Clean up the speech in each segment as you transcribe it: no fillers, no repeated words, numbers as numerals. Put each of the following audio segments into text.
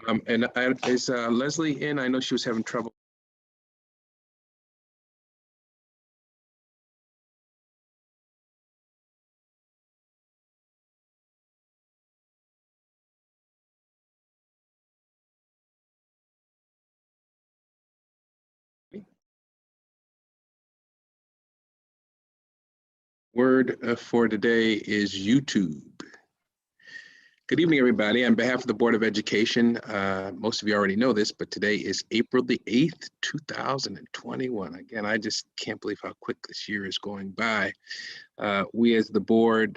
Is Leslie in? I know she was having trouble. Word for today is YouTube. Good evening, everybody. On behalf of the Board of Education, most of you already know this, but today is April the 8th, 2021. Again, I just can't believe how quick this year is going by. We as the board,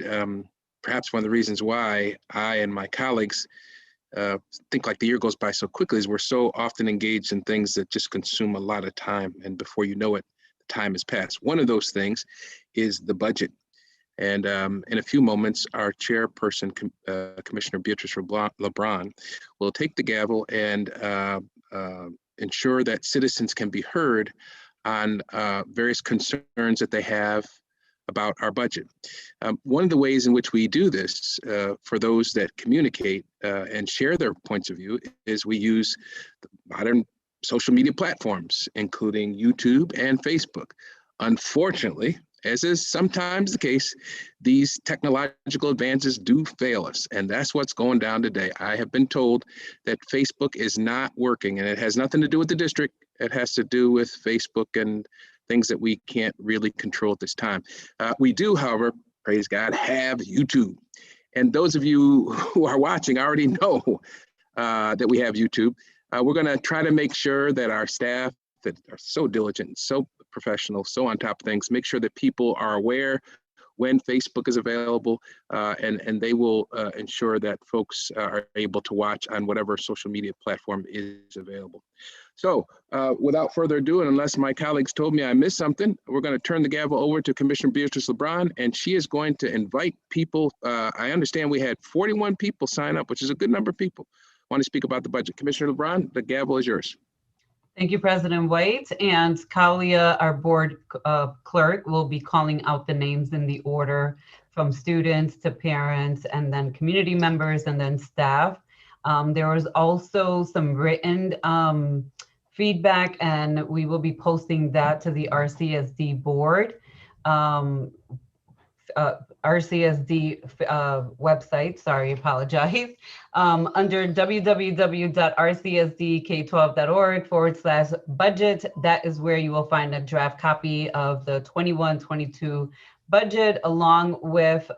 perhaps one of the reasons why I and my colleagues think like the year goes by so quickly is we're so often engaged in things that just consume a lot of time. And before you know it, the time has passed. One of those things is the budget. And in a few moments, our chairperson, Commissioner Beatrice LeBron, will take the gavel and ensure that citizens can be heard on various concerns that they have about our budget. One of the ways in which we do this for those that communicate and share their points of view is we use the modern social media platforms, including YouTube and Facebook. Unfortunately, as is sometimes the case, these technological advances do fail us, and that's what's going down today. I have been told that Facebook is not working, and it has nothing to do with the district. It has to do with Facebook and things that we can't really control at this time. We do, however, praise God, have YouTube. And those of you who are watching already know that we have YouTube. We're gonna try to make sure that our staff that are so diligent, so professional, so on top of things, make sure that people are aware when Facebook is available, and they will ensure that folks are able to watch on whatever social media platform is available. So without further ado, and unless my colleagues told me I missed something, we're going to turn the gavel over to Commissioner Beatrice LeBron, and she is going to invite people. I understand we had 41 people sign up, which is a good number of people want to speak about the budget. Commissioner LeBron, the gavel is yours. Thank you, President White. And Kalia, our board clerk, will be calling out the names in the order from students to parents, and then community members, and then staff. There was also some written feedback, and we will be posting that to the RCSD board. RCSD website, sorry, apologize, under www.rcsdk12.org/budget. That is where you will find a draft copy of the 21-22 budget, along with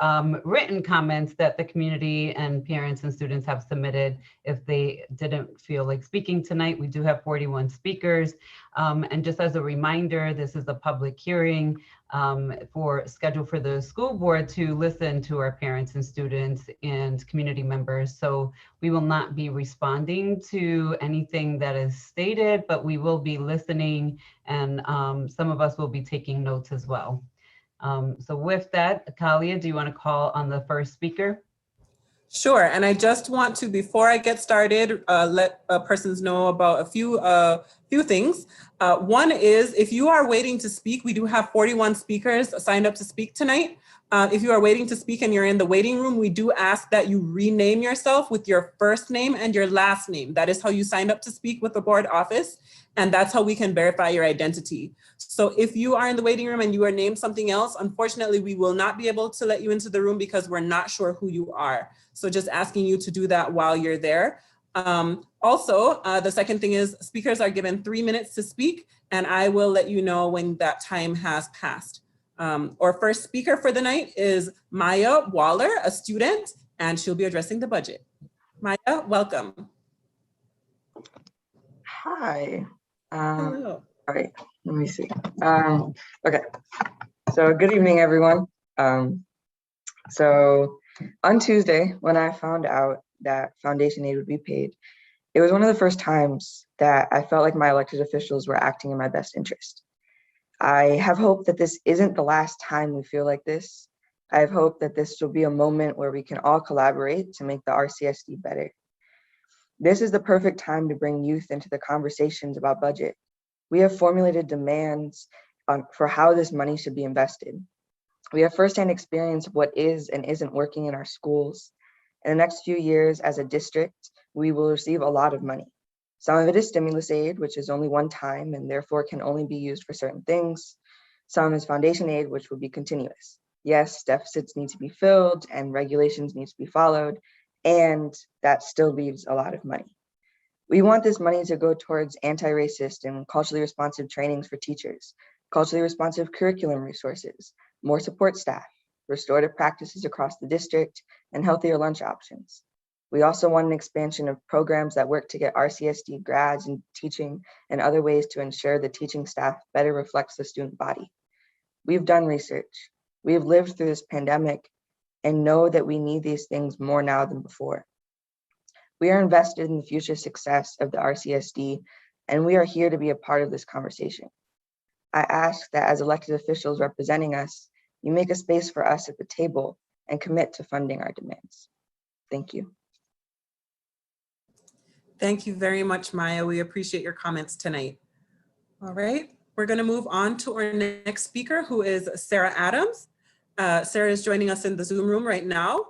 written comments that the community and parents and students have submitted if they didn't feel like speaking tonight. We do have 41 speakers. And just as a reminder, this is a public hearing scheduled for the school board to listen to our parents and students and community members. So we will not be responding to anything that is stated, but we will be listening, and some of us will be taking notes as well. So with that, Kalia, do you want to call on the first speaker? Sure, and I just want to, before I get started, let persons know about a few things. One is, if you are waiting to speak, we do have 41 speakers signed up to speak tonight. If you are waiting to speak and you're in the waiting room, we do ask that you rename yourself with your first name and your last name. That is how you signed up to speak with the board office, and that's how we can verify your identity. So if you are in the waiting room and you are named something else, unfortunately, we will not be able to let you into the room because we're not sure who you are. So just asking you to do that while you're there. Also, the second thing is speakers are given 3 minutes to speak, and I will let you know when that time has passed. Our first speaker for the night is Maya Waller, a student, and she'll be addressing the budget. Maya, welcome. Hi. Hello. All right, let me see. Okay, so good evening, everyone. So on Tuesday, when I found out that foundation aid would be paid, it was one of the first times that I felt like my elected officials were acting in my best interest. I have hope that this isn't the last time we feel like this. I have hope that this will be a moment where we can all collaborate to make the RCSD better. This is the perfect time to bring youth into the conversations about budget. We have formulated demands for how this money should be invested. We have firsthand experience of what is and isn't working in our schools. In the next few years as a district, we will receive a lot of money. Some of it is stimulus aid, which is only one time and therefore can only be used for certain things. Some is foundation aid, which will be continuous. Yes, deficits need to be filled and regulations need to be followed, and that still leaves a lot of money. We want this money to go towards anti-racist and culturally responsive trainings for teachers, culturally responsive curriculum resources, more support staff, restorative practices across the district, and healthier lunch options. We also want an expansion of programs that work to get RCSD grads in teaching and other ways to ensure the teaching staff better reflects the student body. We've done research. We have lived through this pandemic and know that we need these things more now than before. We are invested in the future success of the RCSD, and we are here to be a part of this conversation. I ask that as elected officials representing us, you make a space for us at the table and commit to funding our demands. Thank you. Thank you very much, Maya. We appreciate your comments tonight. All right, we're going to move on to our next speaker, who is Sarah Adams. Sarah is joining us in the Zoom room right now.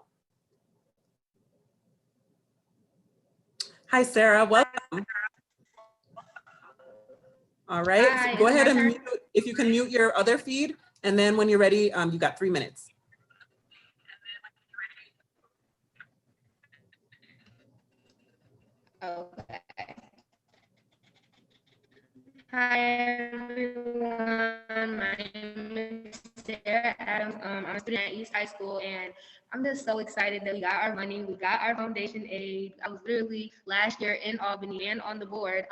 Hi, Sarah, welcome. All right, Hi, go is it ahead my and turn? mute, if you can mute your other feed, and then when you're ready, you got 3 minutes. Okay. Hi everyone, my name is Sarah Adams. I'm a student at East High School, and I'm just so excited that we got our money, we got our foundation aid. I was literally last year in Albany and on the board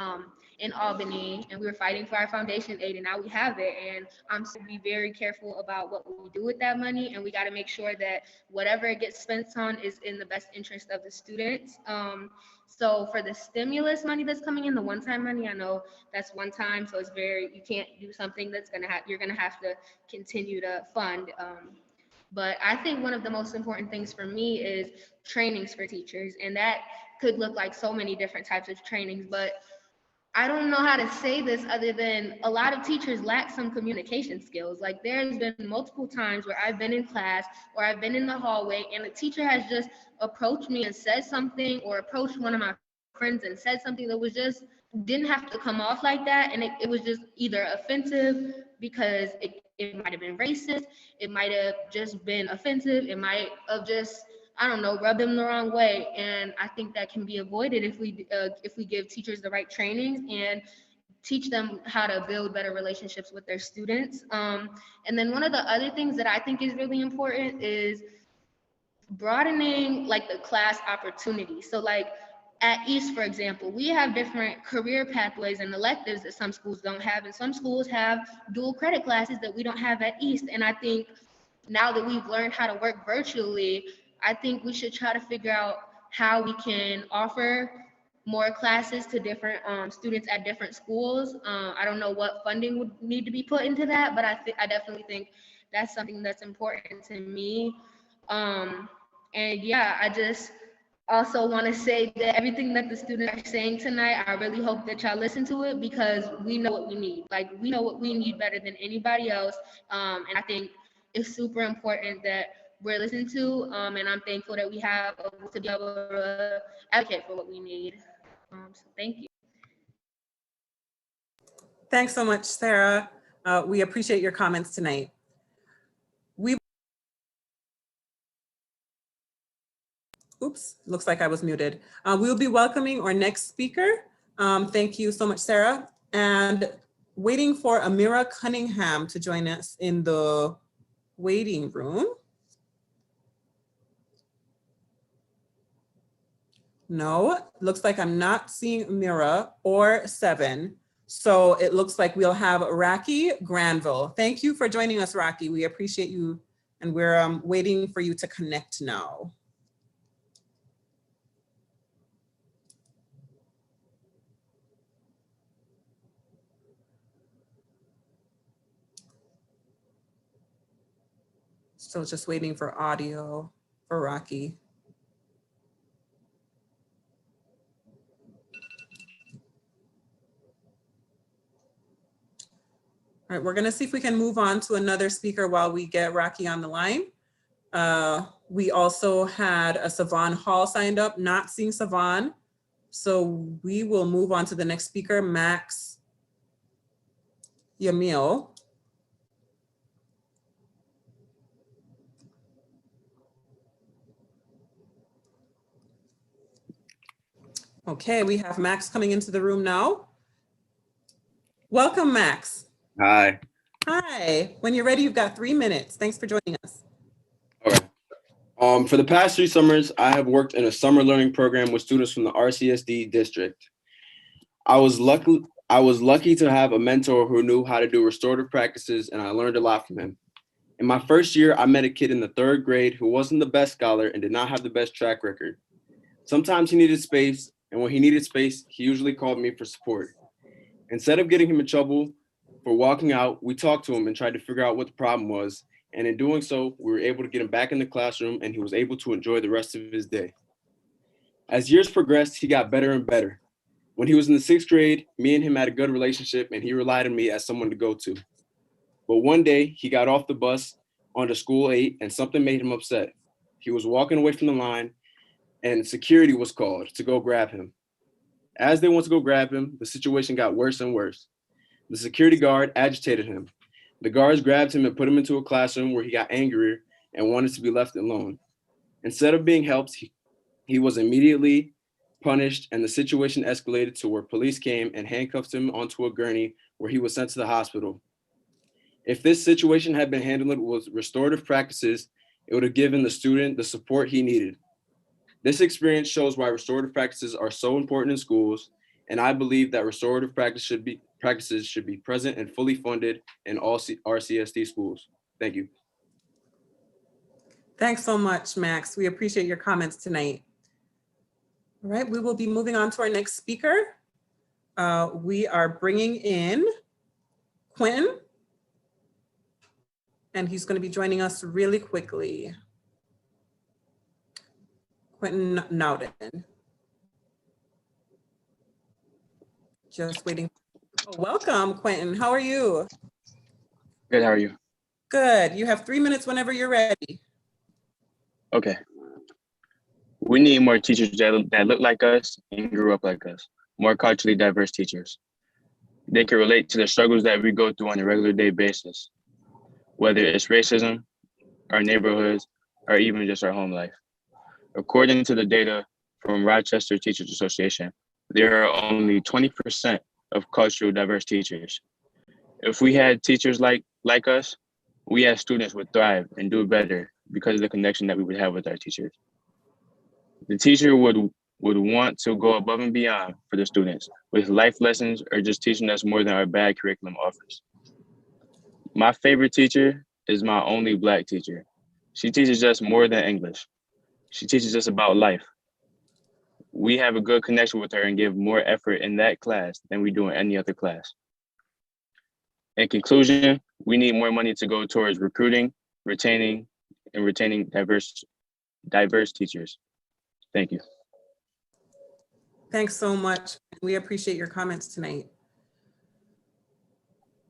in Albany, and we were fighting for our foundation aid, and now we have it. And I'm to be very careful about what we do with that money, and we got to make sure that whatever it gets spent on is in the best interest of the students. So for the stimulus money that's coming in, the one-time money, I know that's one time, so it's you can't do something that's you're gonna have to continue to fund. But I think one of the most important things for me is trainings for teachers, and that could look like so many different types of trainings, but I don't know how to say this other than a lot of teachers lack some communication skills. Like there's been multiple times where I've been in class or I've been in the hallway and the teacher has just approached me and said something, or approached one of my friends and said something that was just didn't have to come off like that. And it was just either offensive because it might have been racist, it might have just been offensive, it might have just, I don't know, rub them the wrong way. And I think that can be avoided if we give teachers the right trainings and teach them how to build better relationships with their students. And then one of the other things that I think is really important is broadening like the class opportunities. So like at East, for example, we have different career pathways and electives that some schools don't have, and some schools have dual credit classes that we don't have at East. And I think now that we've learned how to work virtually, I think we should try to figure out how we can offer more classes to different students at different schools. I don't know what funding would need to be put into that, but I definitely think that's something that's important to me. And yeah, I just also want to say that everything that the students are saying tonight, I really hope that y'all listen to it, because we know what we need. Like we know what we need better than anybody else. And I think it's super important that we're listened to. And I'm thankful that we have to be able to advocate for what we need. So thank you. Thanks so much, Sarah. We appreciate your comments tonight. Oops, looks like I was muted. We'll be welcoming our next speaker. Thank you so much, Sarah. And waiting for Amira Cunningham to join us in the waiting room. No, looks like I'm not seeing Amira or Seven. So it looks like we'll have Rocky Granville. Thank you for joining us, Rocky. We appreciate you, and we're waiting for you to connect now. So just waiting for audio for Rocky. All right, we're gonna see if we can move on to another speaker while we get Rocky on the line. We also had a Savon Hall signed up, not seeing Savon. So we will move on to the next speaker, Max Yamil. Okay, we have Max coming into the room now. Welcome, Max. Hi. Hi. When you're ready, you've got 3 minutes. Thanks for joining us. Okay. For the past 3 summers, I have worked in a summer learning program with students from the RCSD district. I was lucky to have a mentor who knew how to do restorative practices, and I learned a lot from him. In my first year, I met a kid in the 3rd grade who wasn't the best scholar and did not have the best track record. Sometimes he needed space, and when he needed space, he usually called me for support. Instead of getting him in trouble for walking out, we talked to him and tried to figure out what the problem was. And in doing so, we were able to get him back in the classroom, and he was able to enjoy the rest of his day. As years progressed, he got better and better. When he was in the 6th grade, me and him had a good relationship, and he relied on me as someone to go to. But one day, he got off the bus onto School 8, and something made him upset. He was walking away from the line, and security was called to go grab him. As they went to go grab him, the situation got worse and worse. The security guard agitated him. The guards grabbed him and put him into a classroom where he got angrier and wanted to be left alone. Instead of being helped, he was immediately punished, and the situation escalated to where police came and handcuffed him onto a gurney where he was sent to the hospital. If this situation had been handled with restorative practices, it would have given the student the support he needed. This experience shows why restorative practices are so important in schools, and I believe that restorative practices should be present and fully funded in all RCSD schools. Thank you. Thanks so much, Max. We appreciate your comments tonight. All right, we will be moving on to our next speaker. We are bringing in Quentin, and he's going to be joining us really quickly. Quentin Nowden. Just waiting. Oh, welcome, Quentin. How are you? Good, how are you? Good. You have 3 minutes whenever you're ready. Okay. We need more teachers that look like us and grew up like us. More culturally diverse teachers. They can relate to the struggles that we go through on a regular day basis, whether it's racism, our neighborhoods, or even just our home life. According to the data from Rochester Teachers Association, there are only 20% of culturally diverse teachers. If we had teachers like us, we as students would thrive and do better because of the connection that we would have with our teachers. The teacher would want to go above and beyond for the students with life lessons or just teaching us more than our bad curriculum offers. My favorite teacher is my only Black teacher. She teaches us more than English. She teaches us about life. We have a good connection with her and give more effort in that class than we do in any other class. In conclusion, we need more money to go towards recruiting, retaining diverse teachers. Thank you. Thanks so much. We appreciate your comments tonight.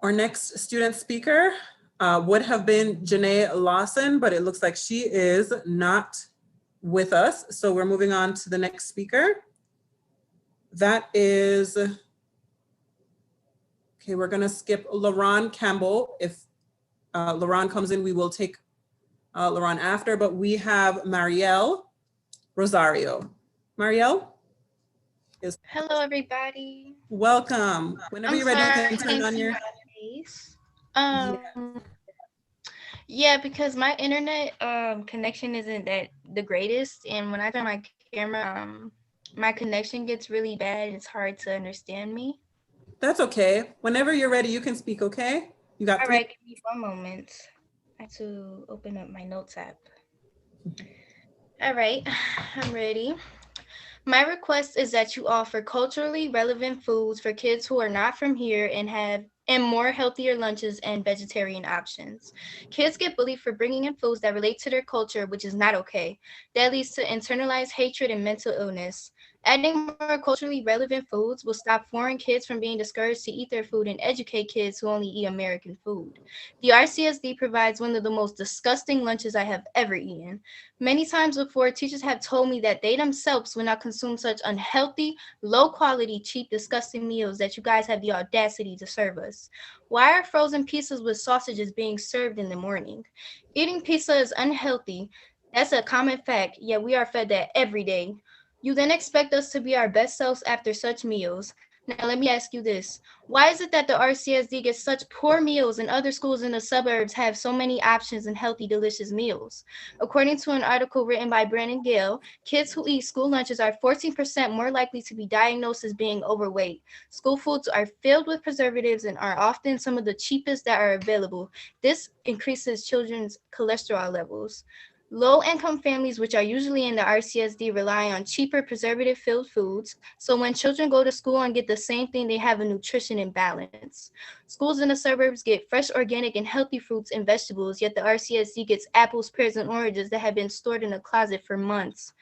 Our next student speaker would have been Janae Lawson, but it looks like she is not with us. So we're moving on to the next speaker. That is, okay, we're gonna skip LaRon Campbell. If LaRon comes in, we will take LaRon after, but we have Marielle Rosario. Marielle? Hello, everybody. Welcome. Whenever you're ready, you can turn on your face. Yeah, because my internet connection isn't the greatest, and when I turn my camera, my connection gets really bad. It's hard to understand me. That's okay. Whenever you're ready, you can speak, okay? You got All 3 right, give me 1 moment. I have to open up my notes app. All right, I'm ready. My request is that you offer culturally relevant foods for kids who are not from here and more healthier lunches and vegetarian options. Kids get bullied for bringing in foods that relate to their culture, which is not okay. That leads to internalized hatred and mental illness. Adding more culturally relevant foods will stop foreign kids from being discouraged to eat their food and educate kids who only eat American food. The RCSD provides one of the most disgusting lunches I have ever eaten. Many times before, teachers have told me that they themselves would not consume such unhealthy, low quality, cheap, disgusting meals that you guys have the audacity to serve us. Why are frozen pizzas with sausages being served in the morning? Eating pizza is unhealthy. That's a common fact, yet we are fed that every day. You then expect us to be our best selves after such meals. Now, let me ask you this. Why is it that the RCSD gets such poor meals and other schools in the suburbs have so many options and healthy, delicious meals? According to an article written by Brandon Gale, kids who eat school lunches are 14% more likely to be diagnosed as being overweight. School foods are filled with preservatives and are often some of the cheapest that are available. This increases children's cholesterol levels. Low-income families, which are usually in the RCSD, rely on cheaper preservative-filled foods. So when children go to school and get the same thing, they have a nutrition imbalance. Schools in the suburbs get fresh, organic, and healthy fruits and vegetables, yet the RCSD gets apples, pears, and oranges that have been stored in a closet for months.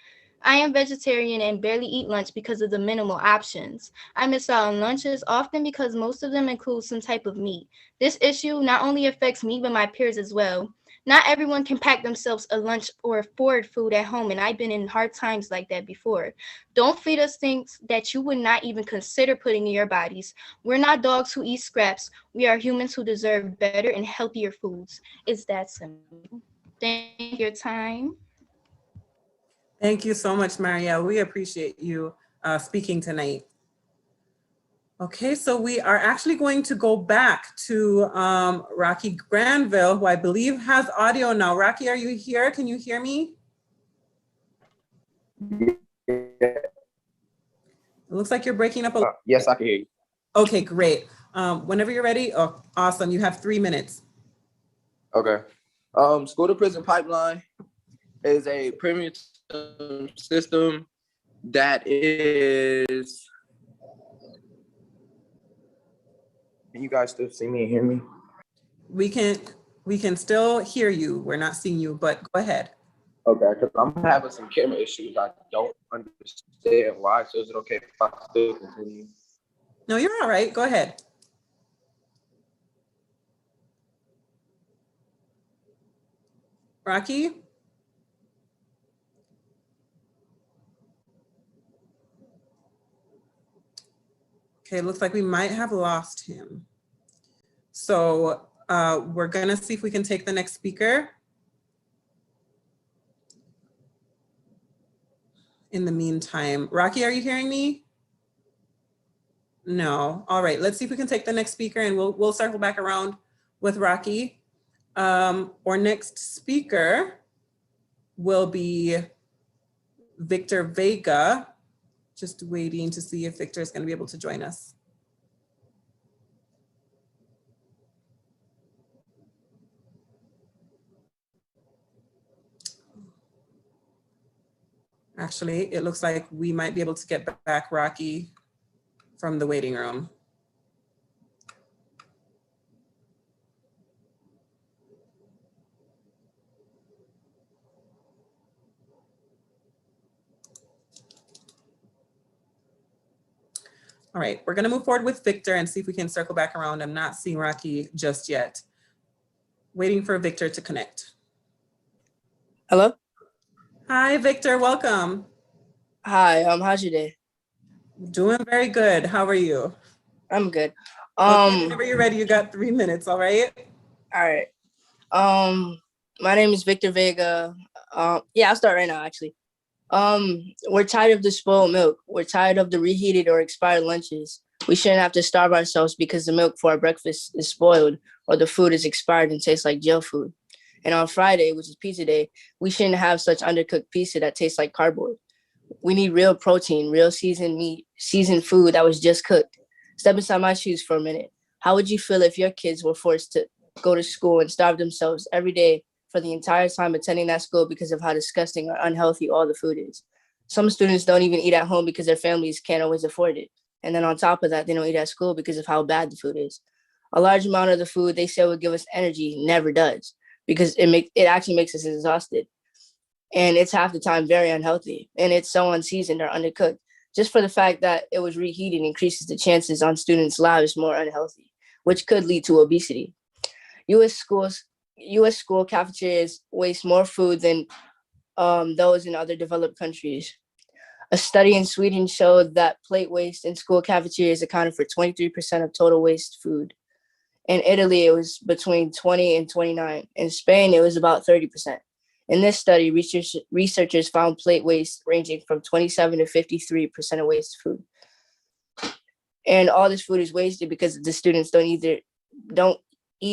I am vegetarian and barely eat lunch because of the minimal options. I miss out on lunches often because most of them include some type of meat. This issue not only affects me, but my peers as well. Not everyone can pack themselves a lunch or afford food at home, and I've been in hard times like that before. Don't feed us things that you would not even consider putting in your bodies. We're not dogs who eat scraps. We are humans who deserve better and healthier foods. It's that simple. Thank you for your time. Thank you so much, Marielle. We appreciate you speaking tonight. Okay, so we are actually going to go back to Rocky Granville, who I believe has audio now. Rocky, are you here? Can you hear me? It looks like you're breaking up a lot. Yes, I can hear you. Okay, great. Whenever you're ready. Oh, awesome. You have 3 minutes. Okay. School to prison pipeline is a premium system that is. Can you guys still see me and hear me? We can still hear you. We're not seeing you, but go ahead. Okay, because I'm having some camera issues. I don't understand why. So is it okay if I still continue? No, you're all right. Go ahead. Rocky? Okay, it looks like we might have lost him. So we're gonna see if we can take the next speaker. In the meantime, Rocky, are you hearing me? No. All right, let's see if we can take the next speaker and we'll circle back around with Rocky. Our next speaker will be Victor Vega. Just waiting to see if Victor is going to be able to join us. Actually, it looks like we might be able to get back Rocky from the waiting room. All right, we're gonna move forward with Victor and see if we can circle back around. I'm not seeing Rocky just yet. Waiting for Victor to connect. Hello? Hi, Victor, welcome. Hi, how's your day? Doing very good, how are you? I'm good. Okay, whenever you're ready, you got 3 minutes, all right? All right. My name is Victor Vega. Yeah, I'll start right now, actually. We're tired of the spoiled milk. We're tired of the reheated or expired lunches. We shouldn't have to starve ourselves because the milk for our breakfast is spoiled or the food is expired and tastes like jail food. And on Friday, which is pizza day, we shouldn't have such undercooked pizza that tastes like cardboard. We need real protein, real seasoned meat, seasoned food that was just cooked. Step inside my shoes for a minute. How would you feel if your kids were forced to go to school and starve themselves every day for the entire time attending that school because of how disgusting or unhealthy all the food is? Some students don't even eat at home because their families can't always afford it. And then on top of that, they don't eat at school because of how bad the food is. A large amount of the food they say would give us energy never does because it actually makes us exhausted. And it's half the time very unhealthy. And it's so unseasoned or undercooked. just for the fact that it was reheated increases the chances on students' lives more unhealthy, which could lead to obesity. U.S. school cafeterias waste more food than those in other developed countries. A study in Sweden showed that plate waste in school cafeterias accounted for 23% of total waste food. In Italy, it was between 20 and 29. In Spain, it was about 30%. In this study, researchers found plate waste ranging from 27 to 53% of waste food. And all this food is wasted because the students don't eat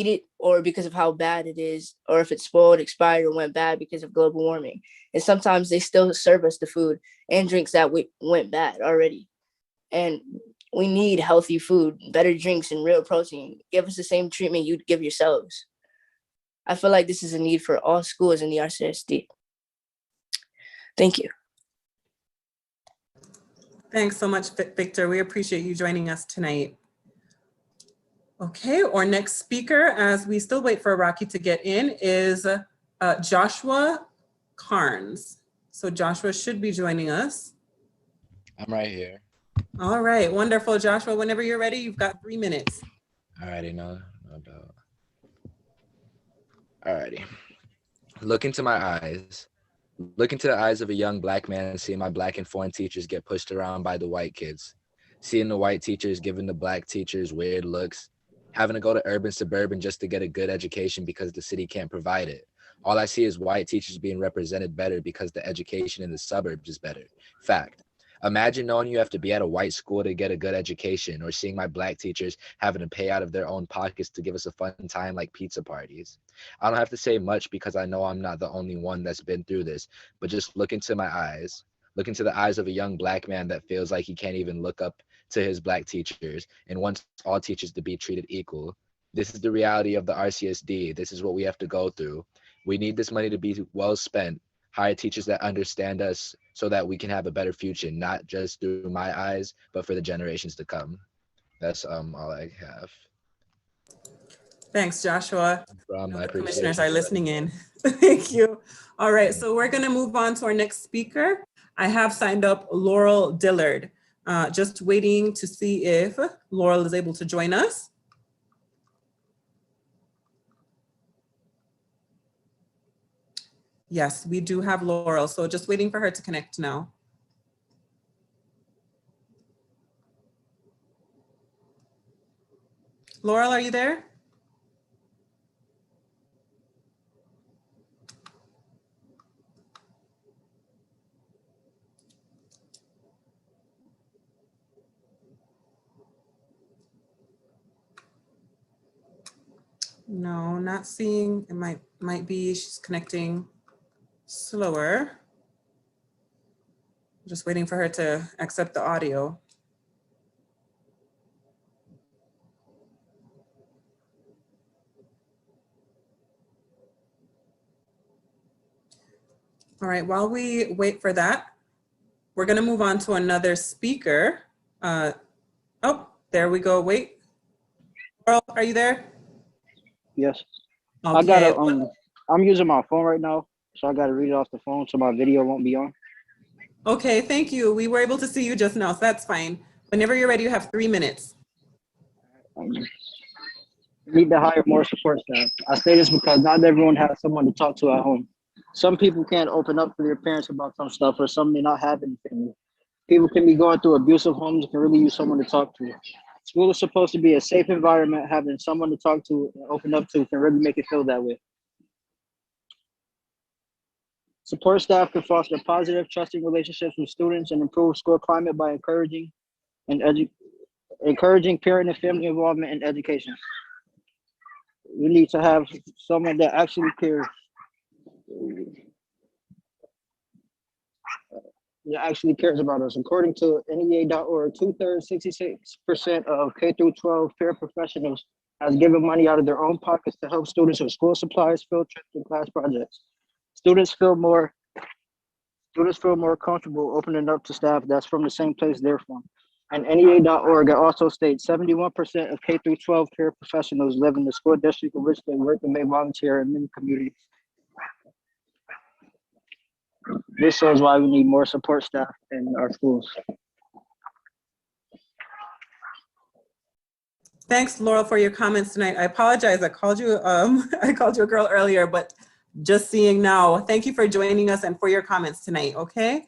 it, or because of how bad it is, or if it's spoiled, expired, or went bad because of global warming. And sometimes they still serve us the food and drinks that went bad already. And we need healthy food, better drinks, and real protein. Give us the same treatment you'd give yourselves. I feel like this is a need for all schools in the RCSD. Thank you. Thanks so much, Victor. We appreciate you joining us tonight. Okay, our next speaker, as we still wait for Rocky to get in, is Joshua Carnes. So Joshua should be joining us. I'm right here. All right, wonderful, Joshua. Whenever you're ready, you've got 3 minutes. Alrighty, no doubt. Alrighty. Look into my eyes. Look into the eyes of a young Black man, seeing my Black and foreign teachers get pushed around by the white kids. Seeing the white teachers giving the Black teachers weird looks. Having to go to urban, suburban just to get a good education because the city can't provide it. All I see is white teachers being represented better because the education in the suburbs is better. Fact. Imagine knowing you have to be at a white school to get a good education, or seeing my Black teachers having to pay out of their own pockets to give us a fun time like pizza parties. I don't have to say much because I know I'm not the only one that's been through this, but just look into my eyes. Look into the eyes of a young Black man that feels like he can't even look up to his Black teachers and wants all teachers to be treated equal. This is the reality of the RCSD. This is what we have to go through. We need this money to be well spent. Hire teachers that understand us so that we can have a better future, not just through my eyes, but for the generations to come. That's all I have. Thanks, Joshua. The commissioners are listening in. Thank you. All right, so we're gonna move on to our next speaker. I have signed up Laurel Dillard. Just waiting to see if Laurel is able to join us. Yes, we do have Laurel, so just waiting for her to connect now. Laurel, are you there? No, not seeing. It might be she's connecting slower. Just waiting for her to accept the audio. All right, while we wait for that, we're gonna move on to another speaker. Oh, there we go, wait. Earl, are you there? Yes. Okay. I gotta, I'm using my phone right now, so I gotta read it off the phone so my video won't be on. Okay, thank you. We were able to see you just now, so that's fine. Whenever you're ready, you have 3 minutes. Need to hire more support staff. I say this because not everyone has someone to talk to at home. Some people can't open up to their parents about some stuff, or some may not have anything. People can be going through abusive homes and can really use someone to talk to. School is supposed to be a safe environment. Having someone to talk to and open up to can really make it feel that way. Support staff can foster positive, trusting relationships with students and improve school climate by encouraging parent and family involvement in education. We need to have someone that actually cares. That actually cares about us. According to NEA.org, 2/3, 66% of K-12 paraprofessionals has given money out of their own pockets to help students with school supplies, field trips, and class projects. Students feel more comfortable opening up to staff that's from the same place they're from. And NEA.org also states 71% of K-12 paraprofessionals live in the school district in which they work and may volunteer in many communities. This shows why we need more support staff in our schools. Thanks, Laurel, for your comments tonight. I apologize. I called you I called you a girl earlier, but just seeing now. Thank you for joining us and for your comments tonight, okay?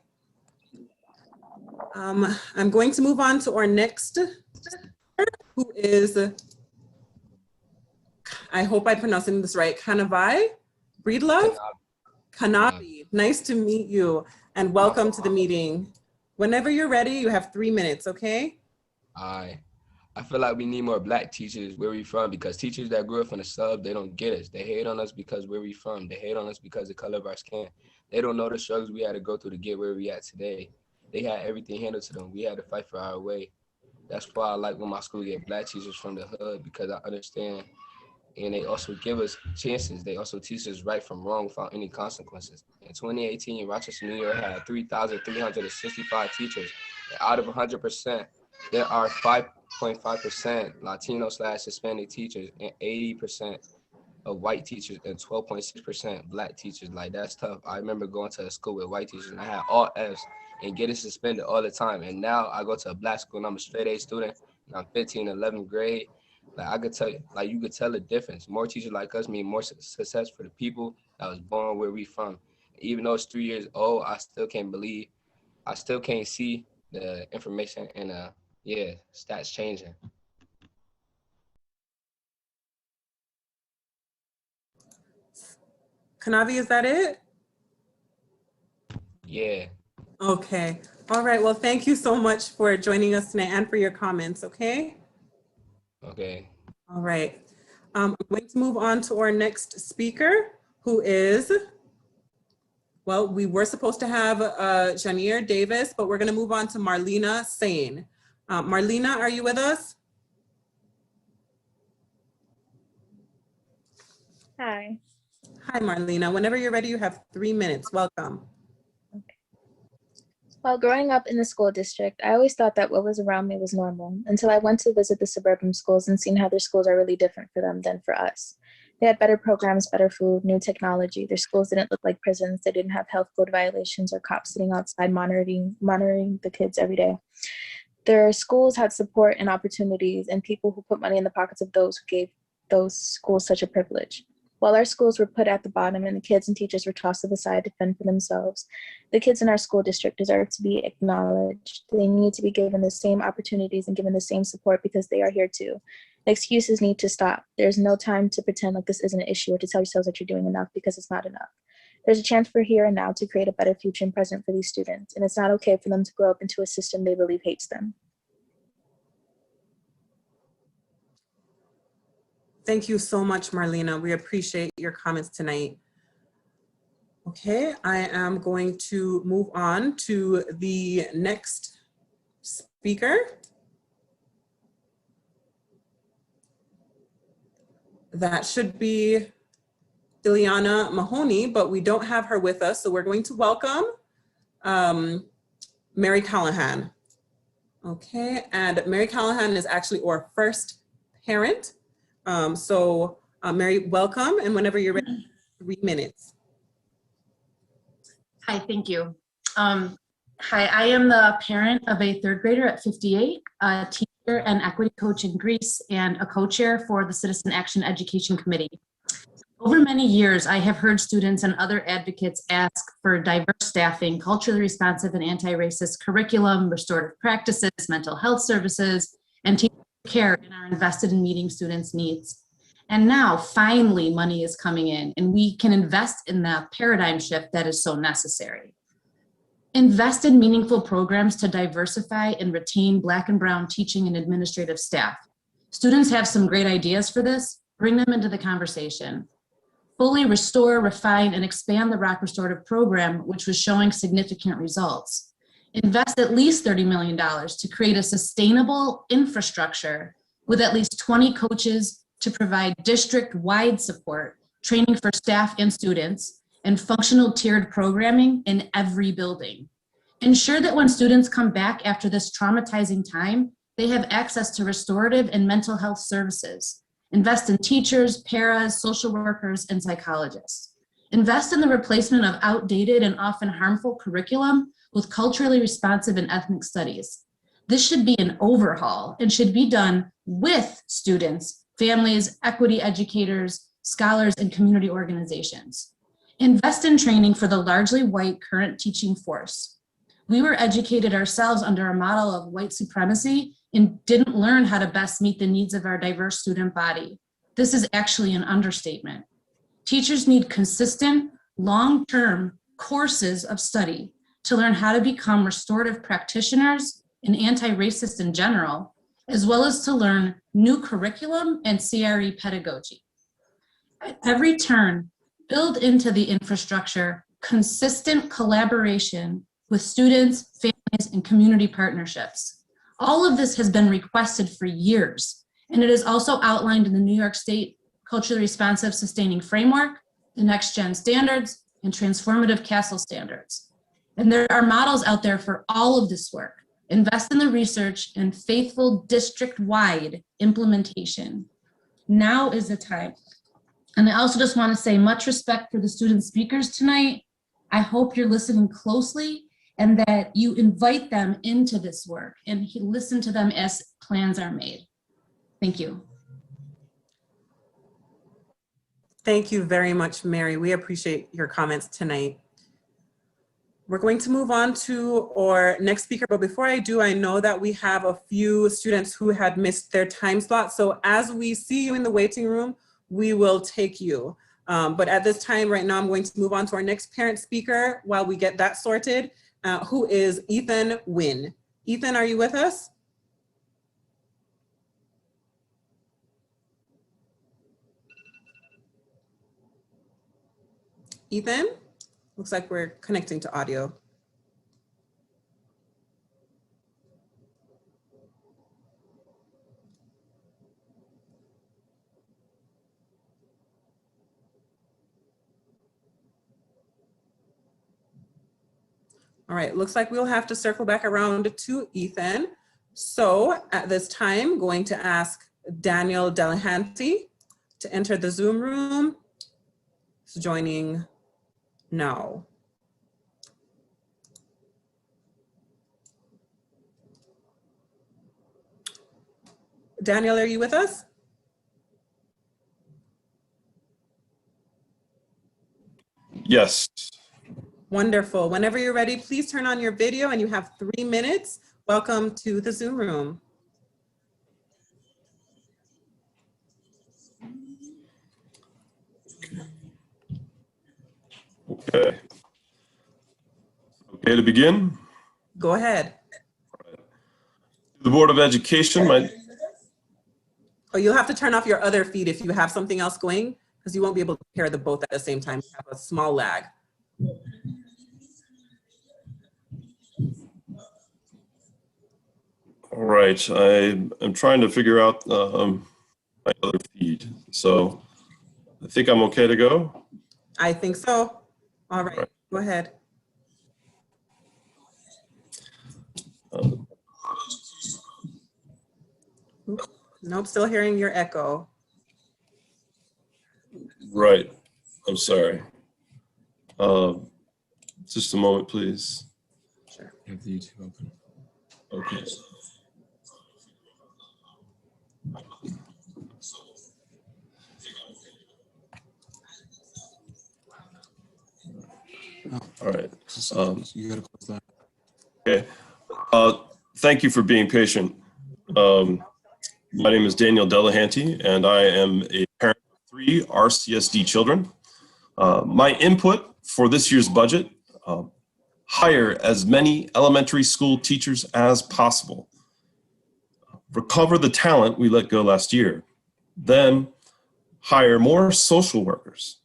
I'm going to move on to our next speaker, who is, I hope I'm pronouncing this right, Kanavai Breedlove? Kanavi, nice to meet you and welcome to the meeting. Whenever you're ready, you have 3 minutes, okay? I feel like we need more Black teachers where we from, because teachers that grew up from the sub, they don't get us. They hate on us because where we from. They hate on us because of the color of our skin. They don't know the struggles we had to go through to get where we at today. They had everything handled to them. We had to fight for our way. That's why I like when my school get Black teachers from the hood, because I understand, and they also give us chances. They also teach us right from wrong without any consequences. In 2018, Rochester, New York had 3,365 teachers. And out of 100%, there are 5.5% Latino/Hispanic teachers and 80% of white teachers and 12.6% Black teachers. Like, that's tough. I remember going to a school with white teachers and I had all Fs and getting suspended all the time. And now I go to a Black school and I'm a straight A student and I'm 15, 11th grade. Like, I could tell you, like, you could tell the difference. More teachers like us mean more success for the people that was born where we from. Even though it's 3 years old, I still can't see the information and stats changing. Kanavi, is that it? Yeah. Okay. All right. Well, thank you so much for joining us tonight and for your comments, okay? Okay. All right. I'm going to move on to our next speaker, who is, well, we were supposed to have Janier Davis, but we're going to move on to Marlena Sane. Marlena, are you with us? Hi. Hi, Marlena. Whenever you're ready, you have 3 minutes. Welcome. While growing up in the school district, I always thought that what was around me was normal until I went to visit the suburban schools and seen how their schools are really different for them than for us. They had better programs, better food, new technology. Their schools didn't look like prisons. They didn't have health code violations or cops sitting outside monitoring the kids every day. Their schools had support and opportunities and people who put money in the pockets of those who gave those schools such a privilege. While our schools were put at the bottom and the kids and teachers were tossed to the side to fend for themselves, the kids in our school district deserve to be acknowledged. They need to be given the same opportunities and given the same support because they are here too. The excuses need to stop. There's no time to pretend like this isn't an issue or to tell yourselves that you're doing enough because it's not enough. There's a chance for here and now to create a better future and present for these students, and it's not okay for them to grow up into a system they believe hates them. Thank you so much, Marlena. We appreciate your comments tonight. Okay, I am going to move on to the next speaker. That should be Ileana Mahoney, but we don't have her with us, so we're going to welcome Mary Callahan. Okay, and Mary Callahan is actually our first parent. Mary, welcome, and whenever you're ready, 3 minutes. Hi, thank you. Hi, I am the parent of a third grader at 58, a teacher and equity coach in Greece, and a co-chair for the Citizen Action Education Committee. Over many years, I have heard students and other advocates ask for diverse staffing, culturally responsive and anti-racist curriculum, restorative practices, mental health services, and teacher care, and are invested in meeting students' needs. And now, finally, money is coming in, and we can invest in that paradigm shift that is so necessary. Invest in meaningful programs to diversify and retain Black and Brown teaching and administrative staff. Students have some great ideas for this. Bring them into the conversation. Fully restore, refine, and expand the Rock Restorative Program, which was showing significant results. Invest at least $30 million to create a sustainable infrastructure with at least 20 coaches to provide district-wide support, training for staff and students, and functional tiered programming in every building. Ensure that when students come back after this traumatizing time, they have access to restorative and mental health services. Invest in teachers, paras, social workers, and psychologists. Invest in the replacement of outdated and often harmful curriculum with culturally responsive and ethnic studies. This should be an overhaul and should be done with students, families, equity educators, scholars, and community organizations. Invest in training for the largely white current teaching force. We were educated ourselves under a model of white supremacy and didn't learn how to best meet the needs of our diverse student body. This is actually an understatement. Teachers need consistent, long-term courses of study to learn how to become restorative practitioners and anti-racist in general, as well as to learn new curriculum and CRE pedagogy. At every turn, build into the infrastructure consistent collaboration with students, families, and community partnerships. All of this has been requested for years, and it is also outlined in the New York State Culturally Responsive Sustaining Framework, the Next Gen Standards, and Transformative Castle Standards. And there are models out there for all of this work. Invest in the research and faithful district-wide implementation. Now is the time. And I also just want to say much respect for the student speakers tonight. I hope you're listening closely and that you invite them into this work and listen to them as plans are made. Thank you. Thank you very much, Mary. We appreciate your comments tonight. We're going to move on to our next speaker, but before I do, I know that we have a few students who had missed their time slot. So as we see you in the waiting room, we will take you. But at this time, right now, I'm going to move on to our next parent speaker while we get that sorted, who is Ethan Wynn. Ethan, are you with us? Ethan? Looks like we're connecting to audio. All right, looks like we'll have to circle back around to Ethan. So at this time, going to ask Daniel Delahanty to enter the Zoom room. He's joining now. Daniel, are you with us? Yes. Wonderful. Whenever you're ready, please turn on your video and you have 3 minutes. Welcome to the Zoom room. Okay. Okay to begin? Go ahead. The Board of Education, Oh, you'll have to turn off your other feed if you have something else going, because you won't be able to pair the both at the same time. You have a small lag. All right, I'm trying to figure out my other feed. So I think I'm okay to go. I think so. All right, go ahead. Nope, still hearing your echo. Right, I'm sorry. Just a moment, please. Sure. You have the YouTube open. Okay. All right. You gotta close that. Okay. Thank you for being patient. My name is Daniel Delahanty, and I am a parent of 3 RCSD children. My input for this year's budget, hire as many elementary school teachers as possible. Recover the talent we let go last year. Then hire more social workers.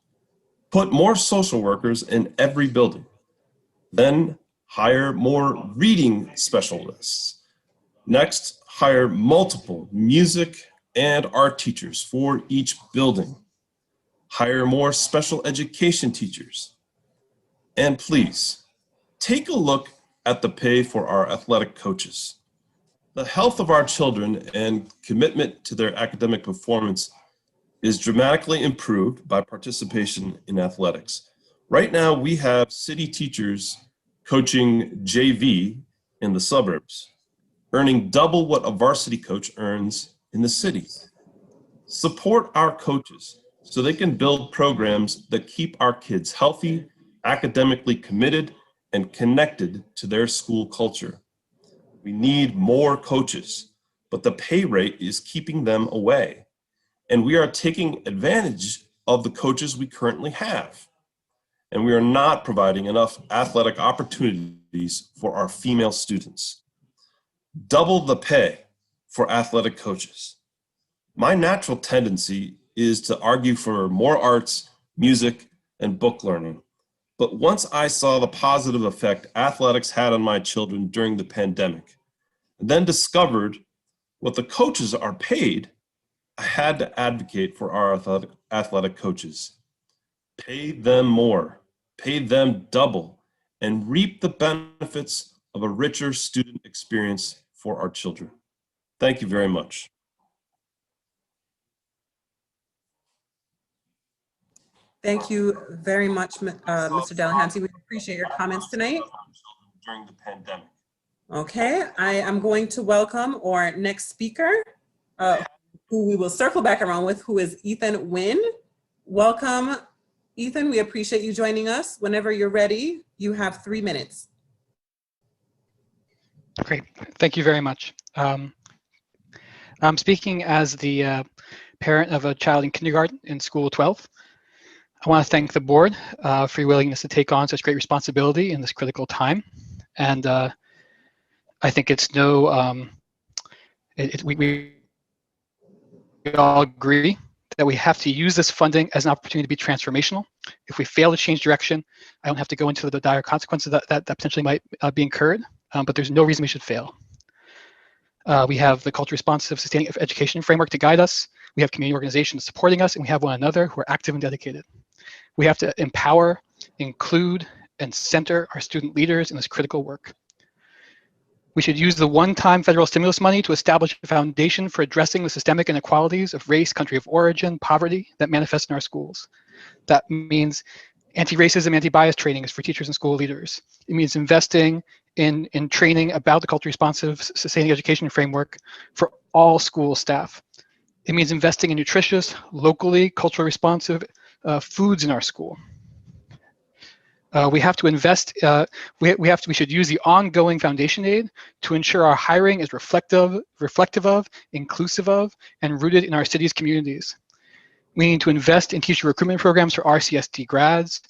Put more social workers in every building. Then hire more reading specialists. Next, hire multiple music and art teachers for each building. Hire more special education teachers. And please, take a look at the pay for our athletic coaches. The health of our children and commitment to their academic performance is dramatically improved by participation in athletics. Right now, we have city teachers coaching JV in the suburbs, earning double what a varsity coach earns in the city. Support our coaches so they can build programs that keep our kids healthy, academically committed, and connected to their school culture. We need more coaches, but the pay rate is keeping them away. And we are taking advantage of the coaches we currently have. And we are not providing enough athletic opportunities for our female students. Double the pay for athletic coaches. My natural tendency is to argue for more arts, music, and book learning. But once I saw the positive effect athletics had on my children during the pandemic, and then discovered what the coaches are paid, I had to advocate for our athletic coaches. Pay them more, pay them double, and reap the benefits of a richer student experience for our children. Thank you very much. Thank you very much, Mr. Delahanty. We appreciate your comments tonight. During the pandemic. Okay, I am going to welcome our next speaker, who we will circle back around with, who is Ethan Wynn. Welcome, Ethan. We appreciate you joining us. Whenever you're ready, you have 3 minutes. Great, thank you very much. I'm speaking as the parent of a child in kindergarten in school 12. I want to thank the board for your willingness to take on such great responsibility in this critical time. And I think it's no, we all agree that we have to use this funding as an opportunity to be transformational. If we fail to change direction, I don't have to go into the dire consequences that potentially might be incurred, but there's no reason we should fail. We have the culture responsive sustaining education framework to guide us. We have community organizations supporting us, and we have one another who are active and dedicated. We have to empower, include, and center our student leaders in this critical work. We should use the one-time federal stimulus money to establish a foundation for addressing the systemic inequalities of race, country of origin, poverty that manifest in our schools. That means anti-racism, anti-bias training is for teachers and school leaders. It means investing in training about the culture responsive sustaining education framework for all school staff. It means investing in nutritious, locally, culturally responsive foods in our school. We have to invest, we should use the ongoing foundation aid to ensure our hiring is reflective of, inclusive of, and rooted in our city's communities. We need to invest in teacher recruitment programs for RCSD grads.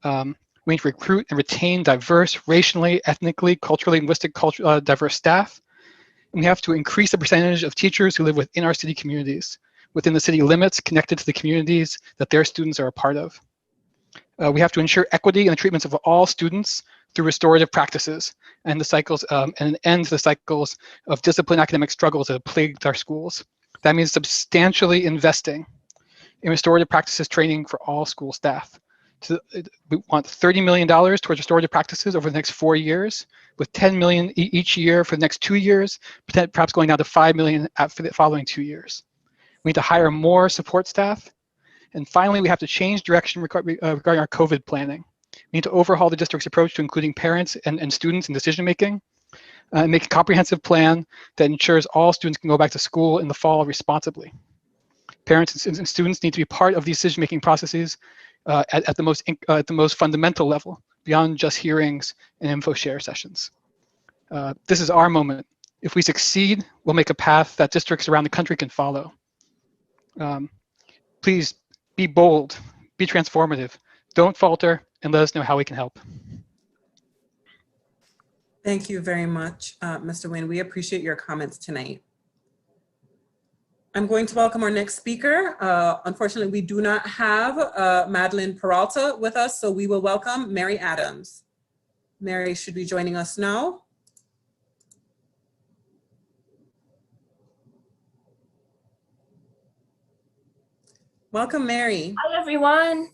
We need to recruit and retain diverse, racially, ethnically, culturally, linguistic, diverse staff. And we have to increase the percentage of teachers who live within our city communities, within the city limits, connected to the communities that their students are a part of. We have to ensure equity in the treatments of all students through restorative practices and the cycles and end the cycles of discipline academic struggles that have plagued our schools. That means substantially investing in restorative practices training for all school staff. We want $30 million towards restorative practices over the next 4 years, with $10 million each year for the next 2 years, perhaps going down to $5 million for the following 2 years. We need to hire more support staff. And finally, we have to change direction regarding our COVID planning. We need to overhaul the district's approach to including parents and students in decision-making, and make a comprehensive plan that ensures all students can go back to school in the fall responsibly. Parents and students need to be part of these decision-making processes at the most fundamental level, beyond just hearings and info share sessions. This is our moment. If we succeed, we'll make a path that districts around the country can follow. Please be bold, be transformative, don't falter, and let us know how we can help. Thank you very much, Mr. Wynn. We appreciate your comments tonight. I'm going to welcome our next speaker. Unfortunately, we do not have Madeline Peralta with us, so we will welcome Mary Adams. Mary should be joining us now. Welcome, Mary. Hi, everyone.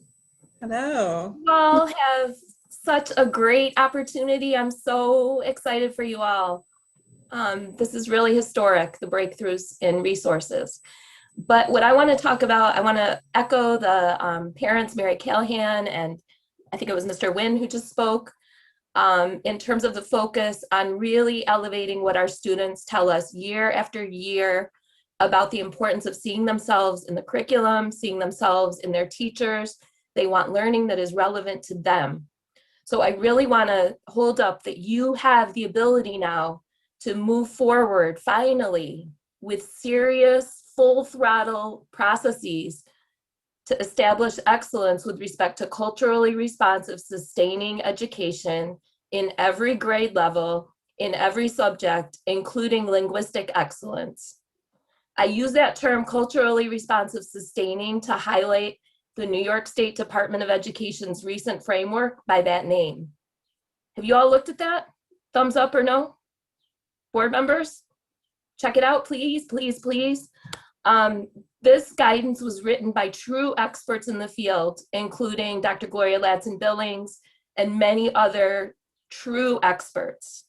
Hello. You all have such a great opportunity. I'm so excited for you all. This is really historic, the breakthroughs in resources. But what I want to talk about, I want to echo the parents, Mary Callahan, and I think it was Mr. Wynn who just spoke, in terms of the focus on really elevating what our students tell us year after year about the importance of seeing themselves in the curriculum, seeing themselves in their teachers. They want learning that is relevant to them. So I really want to hold up that you have the ability now to move forward finally with serious, full throttle processes to establish excellence with respect to culturally responsive, sustaining education in every grade level, in every subject, including linguistic excellence. I use that term culturally responsive sustaining to highlight the New York State Department of Education's recent framework by that name. Have you all looked at that? Thumbs up or no? Board members? Check it out, please, please, please. This guidance was written by true experts in the field, including Dr. Gloria Ladson-Billings and many other true experts,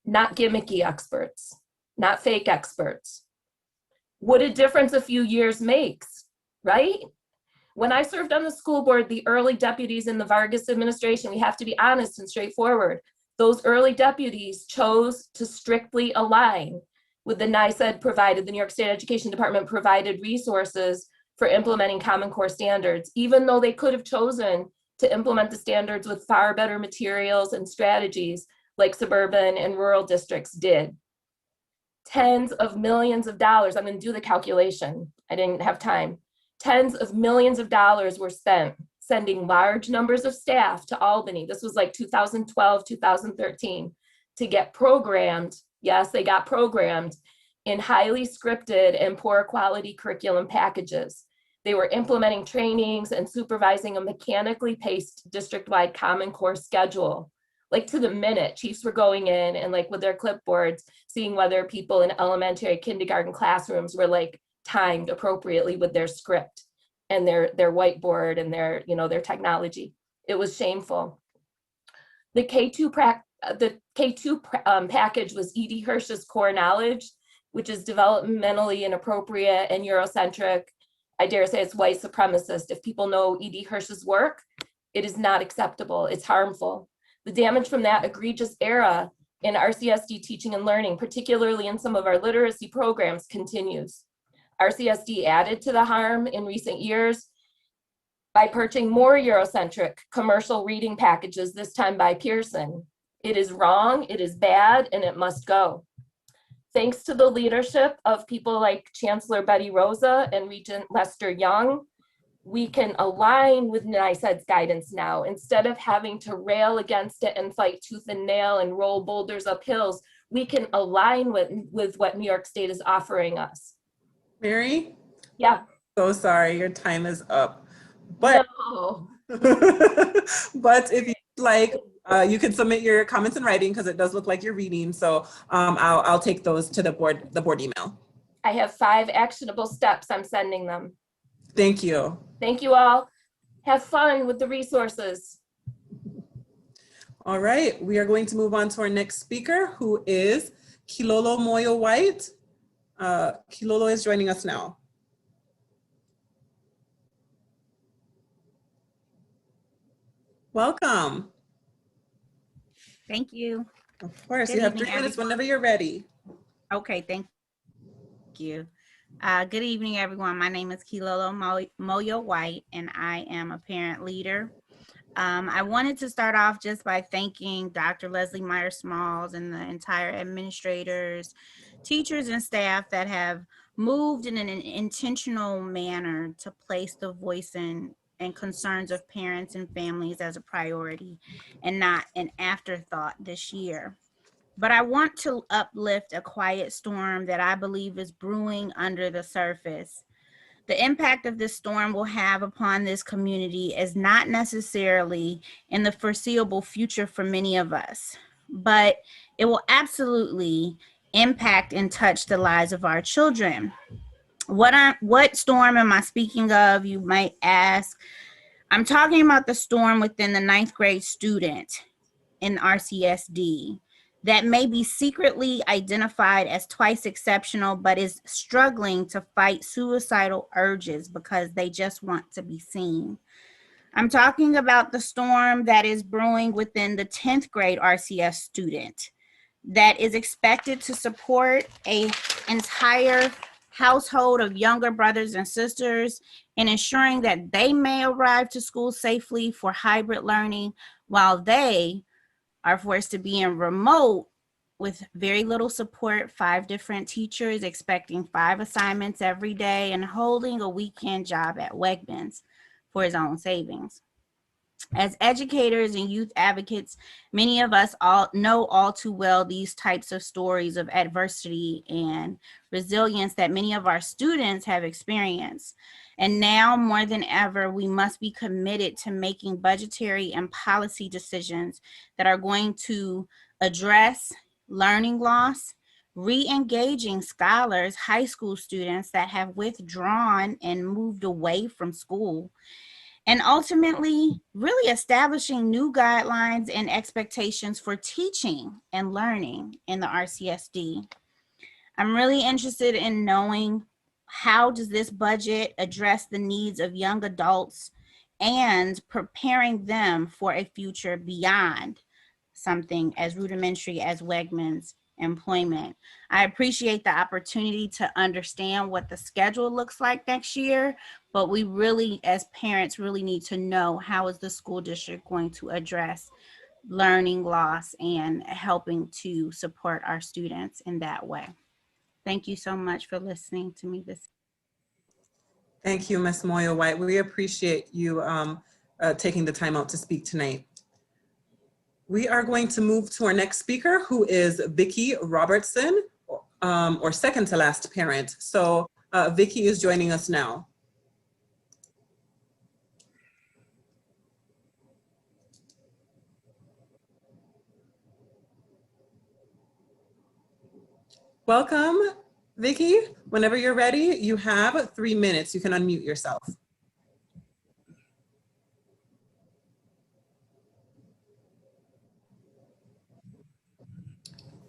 not gimmicky experts, not fake experts. What a difference a few years makes, right? When I served on the school board, the early deputies in the Vargas administration, we have to be honest and straightforward. Those early deputies chose to strictly align with the NYSED provided, the New York State Education Department provided resources for implementing Common Core standards, even though they could have chosen to implement the standards with far better materials and strategies like suburban and rural districts did. Tens of millions of dollars, I'm going to do the calculation, I didn't have time. Tens of millions of dollars were spent sending large numbers of staff to Albany. This was like 2012, 2013, to get programmed. Yes, they got programmed in highly scripted and poor quality curriculum packages. They were implementing trainings and supervising a mechanically paced district-wide Common Core schedule. Like to the minute, chiefs were going in and like with their clipboards, seeing whether people in elementary, kindergarten classrooms were like timed appropriately with their script and their whiteboard and their, you know, their technology. It was shameful. The K2 package was E.D. Hirsch's Core Knowledge, which is developmentally inappropriate and Eurocentric. I dare say it's white supremacist. If people know E.D. Hirsch's work, it is not acceptable. It's harmful. The damage from that egregious era in RCSD teaching and learning, particularly in some of our literacy programs, continues. RCSD added to the harm in recent years by purchasing more Eurocentric commercial reading packages, this time by Pearson. It is wrong, it is bad, and it must go. Thanks to the leadership of people like Chancellor Betty Rosa and Regent Lester Young, we can align with NYSED's guidance now. Instead of having to rail against it and fight tooth and nail and roll boulders up hills, we can align with what New York State is offering us. Mary? Yeah. So sorry, your time is up. But, no. But if you'd like, you can submit your comments in writing because it does look like you're reading. So I'll take those to the board email. I have 5 actionable steps. I'm sending them. Thank you. Thank you all. Have fun with the resources. All right, we are going to move on to our next speaker, who is Kilolo Moyo White. Kilolo is joining us now. Welcome. Thank you. Of course, Good you have evening, 3 minutes everyone. whenever you're ready. Okay, thank you. Good evening, everyone. My name is Kilolo Moyo White, and I am a parent leader. I wanted to start off just by thanking Dr. Leslie Meyer-Smalls and the entire administrators, teachers, and staff that have moved in an intentional manner to place the voice and concerns of parents and families as a priority and not an afterthought this year. But I want to uplift a quiet storm that I believe is brewing under the surface. The impact of this storm will have upon this community is not necessarily in the foreseeable future for many of us, but it will absolutely impact and touch the lives of our children. What storm am I speaking of, you might ask? I'm talking about the storm within the 9th grade student in RCSD that may be secretly identified as twice exceptional, but is struggling to fight suicidal urges because they just want to be seen. I'm talking about the storm that is brewing within the 10th grade RCS student that is expected to support a entire household of younger brothers and sisters in ensuring that they may arrive to school safely for hybrid learning while they are forced to be in remote with very little support, 5 different teachers expecting 5 assignments every day and holding a weekend job at Wegmans for his own savings. As educators and youth advocates, many of us all know all too well these types of stories of adversity and resilience that many of our students have experienced. And now more than ever, we must be committed to making budgetary and policy decisions that are going to address learning loss, re-engaging scholars, high school students that have withdrawn and moved away from school, and ultimately really establishing new guidelines and expectations for teaching and learning in the RCSD. I'm really interested in knowing, how does this budget address the needs of young adults and preparing them for a future beyond something as rudimentary as Wegmans employment? I appreciate the opportunity to understand what the schedule looks like next year, but we really, as parents, really need to know, how is the school district going to address learning loss and helping to support our students in that way. Thank you so much for listening to me this. Thank you, Ms. Moya White. We appreciate you taking the time out to speak tonight. We are going to move to our next speaker, who is Vicki Robertson, or second to last parent. So Vicki is joining us now. Welcome, Vicki. Whenever you're ready, you have 3 minutes. You can unmute yourself.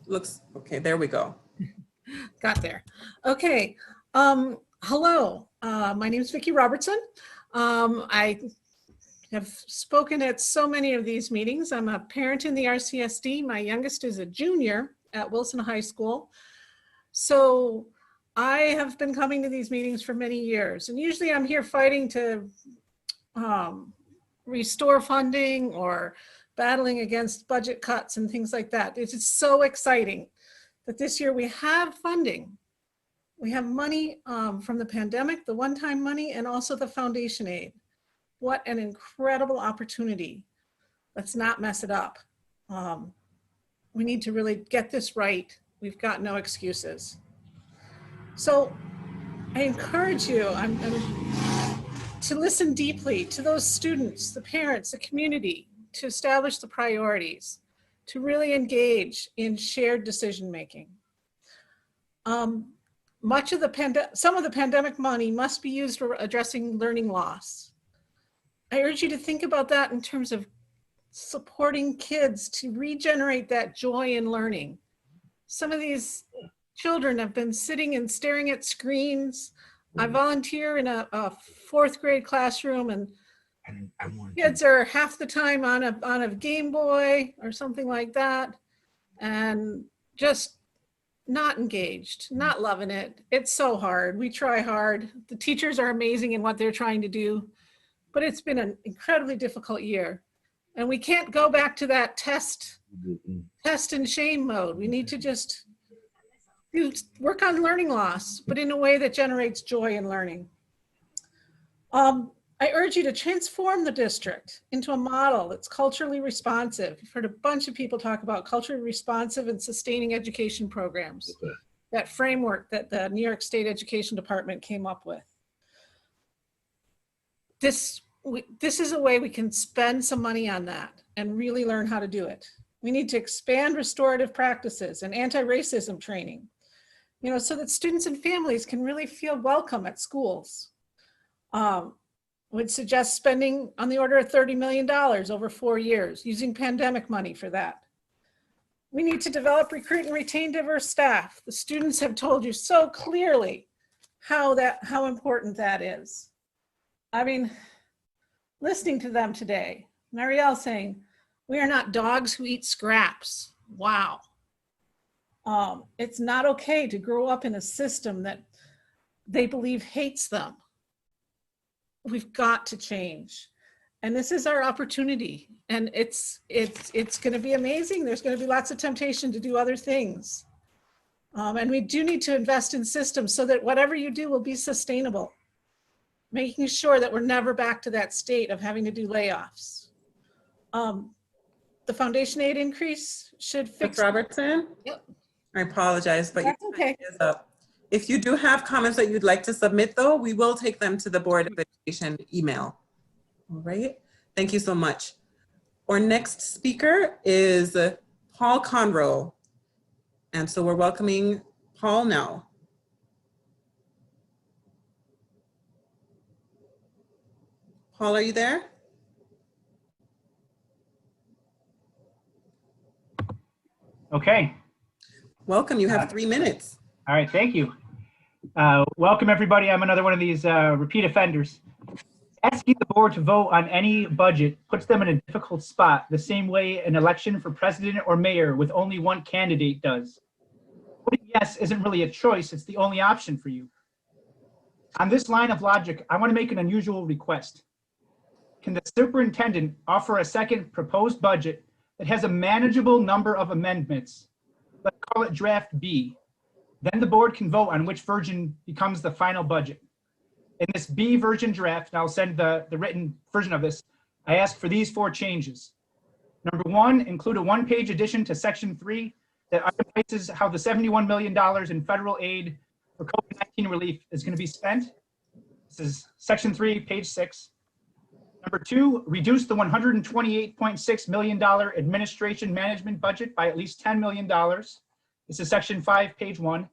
Looks okay. There we go. Got there. Okay. Hello. My name is Vicki Robertson. I have spoken at so many of these meetings. I'm a parent in the RCSD. My youngest is a junior at Wilson High School. So I have been coming to these meetings for many years, and usually I'm here fighting to restore funding or battling against budget cuts and things like that. It's just so exciting that this year we have funding. We have money from the pandemic, the one-time money, and also the foundation aid. What an incredible opportunity. Let's not mess it up. We need to really get this right. We've got no excuses. So I encourage you to listen deeply to those students, the parents, the community, to establish the priorities, to really engage in shared decision-making. Some of the pandemic money must be used for addressing learning loss. I urge you to think about that in terms of supporting kids to regenerate that joy in learning. Some of these children have been sitting and staring at screens. I volunteer in a 4th grade classroom, and kids are half the time on a Game Boy or something like that, and just not engaged, not loving it. It's so hard. We try hard. The teachers are amazing in what they're trying to do, but it's been an incredibly difficult year. And we can't go back to that test and shame mode. We need to just work on learning loss, but in a way that generates joy in learning. I urge you to transform the district into a model that's culturally responsive. You've heard a bunch of people talk about culturally responsive and sustaining education programs, that framework that the New York State Education Department came up with. This is a way we can spend some money on that and really learn how to do it. We need to expand restorative practices and anti-racism training, so that students and families can really feel welcome at schools. Would suggest spending on the order of $30 million over 4 years, using pandemic money for that. We need to develop, recruit, and retain diverse staff. The students have told you so clearly how important that is. I mean, listening to them today, Marielle saying, "We are not dogs who eat scraps." Wow. It's not okay to grow up in a system that they believe hates them. We've got to change. And this is our opportunity. And it's going to be amazing. There's going to be lots of temptation to do other things. And we do need to invest in systems so that whatever you do will be sustainable, making sure that we're never back to that state of having to do layoffs. The foundation aid increase should fix. Ms. Robertson? Yep. I apologize, but That's okay. If you do have comments that you'd like to submit, though, we will take them to the Board of Education email. All right, thank you so much. Our next speaker is Paul Conroe. And so we're welcoming Paul now. Paul, are you there? Okay. Welcome, you have 3 minutes. All right, thank you. Welcome everybody. I'm another one of these repeat offenders. Asking the board to vote on any budget puts them in a difficult spot, the same way an election for president or mayor with only one candidate does. Voting yes isn't really a choice, it's the only option for you. On this line of logic, I want to make an unusual request. Can the superintendent offer a second proposed budget that has a manageable number of amendments? Let's call it draft B. Then the board can vote on which version becomes the final budget. In this B version draft, and I'll send the written version of this, I ask for these 4 changes. Number 1, include a 1-page addition to section 3 that itemizes how the $71 million in federal aid for COVID-19 relief is going to be spent. This is section 3, page 6. Number 2, reduce the $128.6 million administration management budget by at least $10 million. This is section 5, page 1.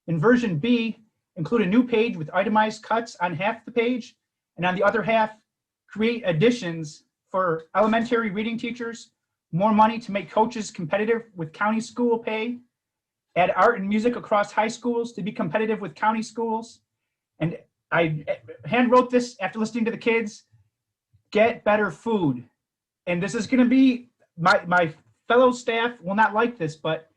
In version B, include a new page with itemized cuts on half the page, and on the other half, create additions for elementary reading teachers, more money to make coaches competitive with county school pay, add art and music across high schools to be competitive with county schools. And I hand wrote this after listening to the kids, get better food. And this is gonna be, my fellow staff will not like this, but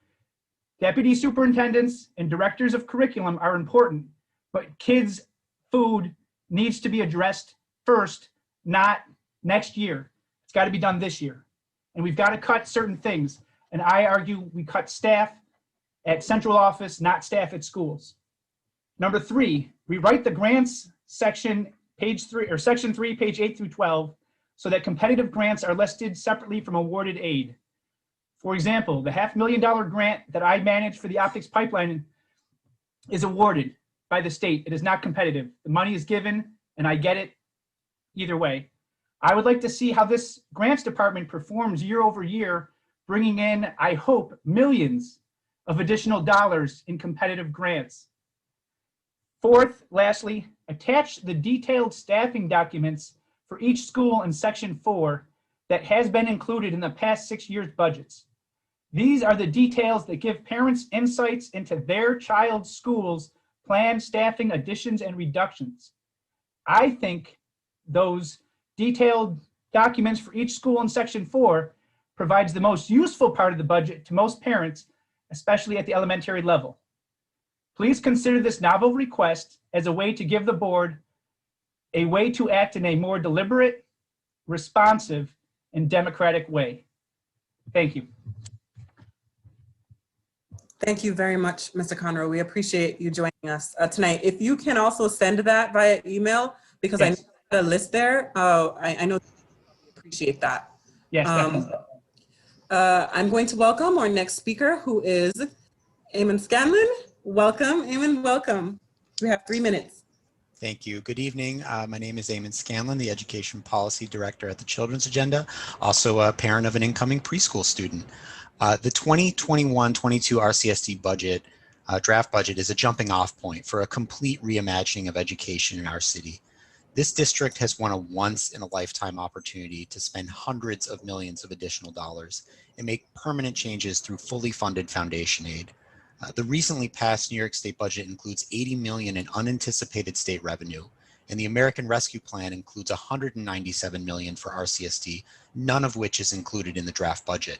deputy superintendents and directors of curriculum are important, but kids' food needs to be addressed first, not next year. It's got to be done this year. And we've got to cut certain things. And I argue we cut staff at central office, not staff at schools. Number 3, rewrite the grants section, page 3, or section 3, page 8 through 12, so that competitive grants are listed separately from awarded aid. For example, the $500,000 grant that I manage for the optics pipeline is awarded by the state. It is not competitive. The money is given and I get it either way. I would like to see how this grants department performs year over year, bringing in, I hope, millions of additional dollars in competitive grants. 4th, lastly, attach the detailed staffing documents for each school in section 4 that has been included in the past 6 years' budgets. These are the details that give parents insights into their child's school's planned staffing additions and reductions. I think those detailed documents for each school in section 4 provides the most useful part of the budget to most parents, especially at the elementary level. Please consider this novel request as a way to give the board a way to act in a more deliberate, responsive, and democratic way. Thank you. Thank you very much, Mr. Conroe. We appreciate you joining us tonight. If you can also send that via email, because yes. I know the list there, I know you appreciate that. Yes, I'm going to welcome our next speaker, who is Eamon Scanlon. Welcome, Eamon, welcome. We have 3 minutes. Thank you. Good evening. My name is Eamon Scanlon, the Education Policy Director at the Children's Agenda, also a parent of an incoming preschool student. The 2021-22 RCSD budget, draft budget, is a jumping off point for a complete reimagining of education in our city. This district has won a once-in-a-lifetime opportunity to spend hundreds of millions of additional dollars and make permanent changes through fully funded foundation aid. The recently passed New York State budget includes $80 million in unanticipated state revenue, and the American Rescue Plan includes $197 million for RCSD, none of which is included in the draft budget.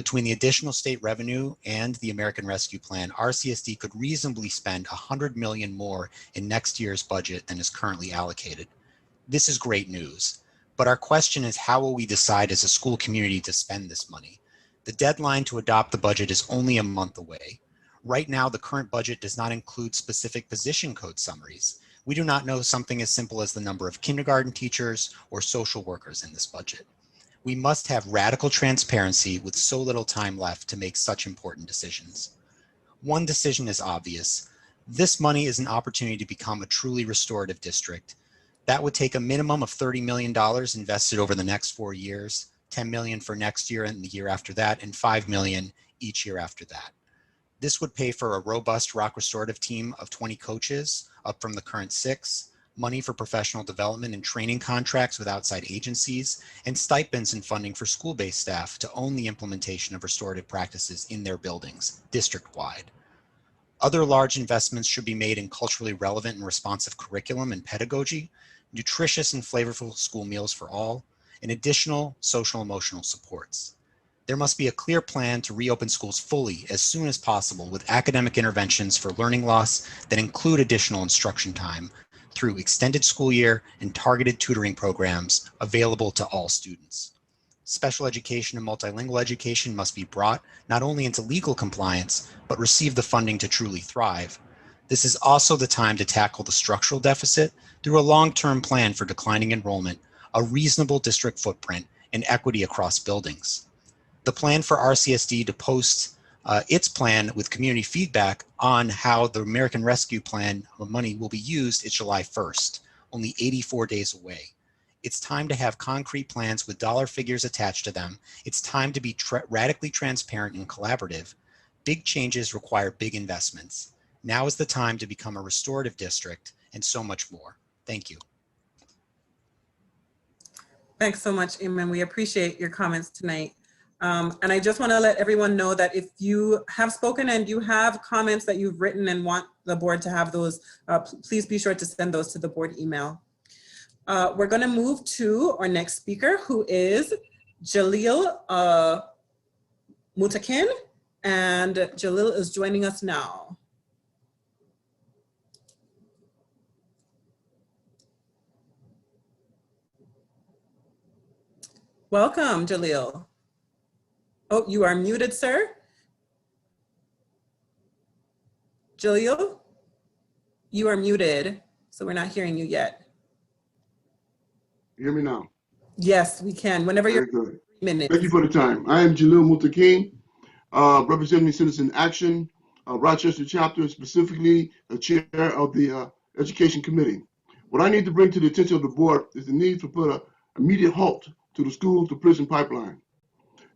Between the additional state revenue and the American Rescue Plan, RCSD could reasonably spend $100 million more in next year's budget than is currently allocated. This is great news, but our question is, how will we decide as a school community to spend this money? The deadline to adopt the budget is only a month away. Right now, the current budget does not include specific position code summaries. We do not know something as simple as the number of kindergarten teachers or social workers in this budget. We must have radical transparency with so little time left to make such important decisions. One decision is obvious. This money is an opportunity to become a truly restorative district. That would take a minimum of $30 million invested over the next 4 years, $10 million for next year and the year after that, and $5 million each year after that. This would pay for a robust rock restorative team of 20 coaches, up from the current 6, money for professional development and training contracts with outside agencies, and stipends and funding for school-based staff to own the implementation of restorative practices in their buildings, district-wide. Other large investments should be made in culturally relevant and responsive curriculum and pedagogy, nutritious and flavorful school meals for all, and additional social emotional supports. There must be a clear plan to reopen schools fully as soon as possible with academic interventions for learning loss that include additional instruction time through extended school year and targeted tutoring programs available to all students. Special education and multilingual education must be brought not only into legal compliance, but receive the funding to truly thrive. This is also the time to tackle the structural deficit through a long-term plan for declining enrollment, a reasonable district footprint, and equity across buildings. The plan for RCSD to post its plan with community feedback on how the American Rescue Plan money will be used is July 1st, only 84 days away. It's time to have concrete plans with dollar figures attached to them. It's time to be radically transparent and collaborative. Big changes require big investments. Now is the time to become a restorative district and so much more. Thank you. Thanks so much, Eamon. We appreciate your comments tonight. And I just want to let everyone know that if you have spoken and you have comments that you've written and want the board to have those, please be sure to send those to the board email. We're going to move to our next speaker, who is Jalil Mutakin, and Jalil is joining us now. Welcome, Jalil. Oh, you are muted, sir. Jalil, you are muted, so we're not hearing you yet. You hear me now? Yes, we can. Whenever you're good. 3 minutes. Thank you for the time. I am Jalil Mutakin, representing Citizen Action, Rochester chapter, specifically the chair of the Education Committee. What I need to bring to the attention of the board is the need to put an immediate halt to the school to prison pipeline.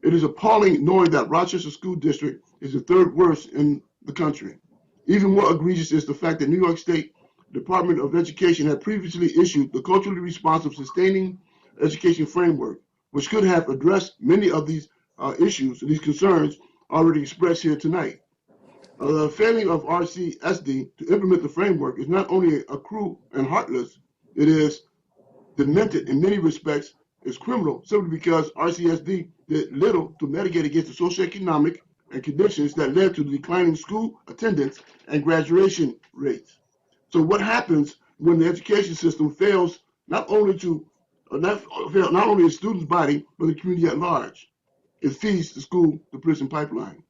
It is appalling knowing that Rochester School District is the 3rd worst in the country. Even more egregious is the fact that New York State Department of Education had previously issued the culturally responsive sustaining education framework, which could have addressed many of these issues, these concerns already expressed here tonight. The failing of RCSD to implement the framework is not only cruel and heartless, it is demented in many respects. It's criminal simply because RCSD did little to mitigate against the socioeconomic and conditions that led to the declining school attendance and graduation rates. So what happens when the education system fails not only the student's body, but the community at large? It feeds the school to prison pipeline.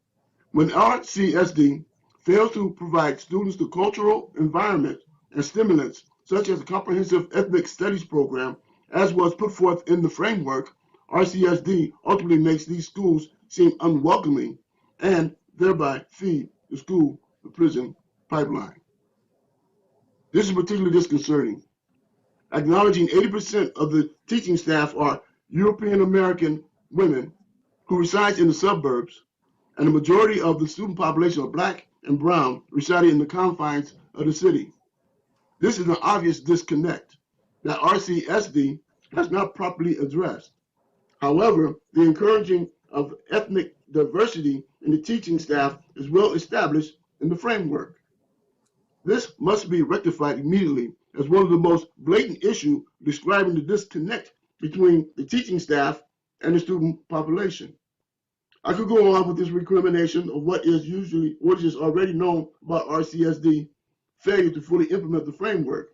When RCSD fails to provide students the cultural environment and stimulants, such as a comprehensive ethnic studies program, as was put forth in the framework, RCSD ultimately makes these schools seem unwelcoming and thereby feed the school to prison pipeline. This is particularly disconcerting. Acknowledging 80% of the teaching staff are European American women who reside in the suburbs, and the majority of the student population are Black and Brown residing in the confines of the city. This is an obvious disconnect that RCSD has not properly addressed. However, the encouraging of ethnic diversity in the teaching staff is well established in the framework. This must be rectified immediately as one of the most blatant issues describing the disconnect between the teaching staff and the student population. I could go on with this recrimination of what is already known about RCSD failure to fully implement the framework.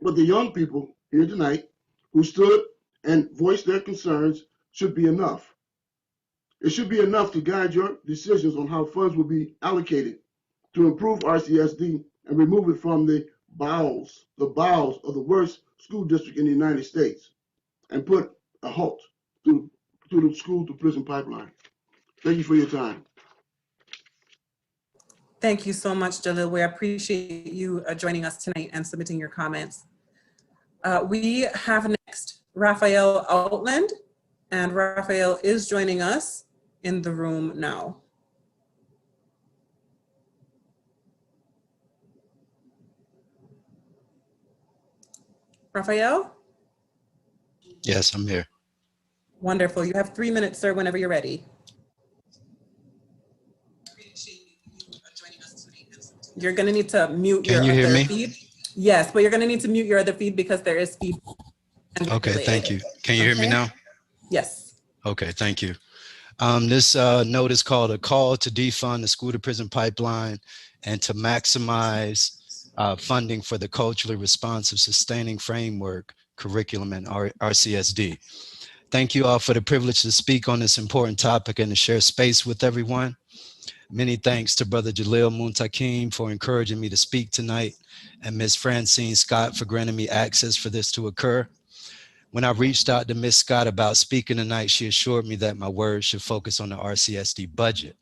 But the young people here tonight who stood and voiced their concerns should be enough. It should be enough to guide your decisions on how funds will be allocated to improve RCSD and remove it from the bowels of the worst school district in the United States and put a halt to the school to prison pipeline. Thank you for your time. Thank you so much, Jalil. We appreciate you joining us tonight and submitting your comments. We have next Raphael Outland, and Raphael is joining us in the room now. Raphael? Yes, I'm here. Wonderful. You have 3 minutes, sir, whenever you're ready. You're going to need to mute your other feed. Yes, but you're going to need to mute your other feed because there is feed. Okay, thank you. Can you hear me now? Yes. Okay, thank you. This note is called A Call to Defund the School to Prison Pipeline and to Maximize Funding for the Culturally Responsive Sustaining Framework Curriculum and RCSD. Thank you all for the privilege to speak on this important topic and to share space with everyone. Many thanks to Brother Jalil Muntakim for encouraging me to speak tonight, and Ms. Francine Scott for granting me access for this to occur. When I reached out to Ms. Scott about speaking tonight, she assured me that my words should focus on the RCSD budget.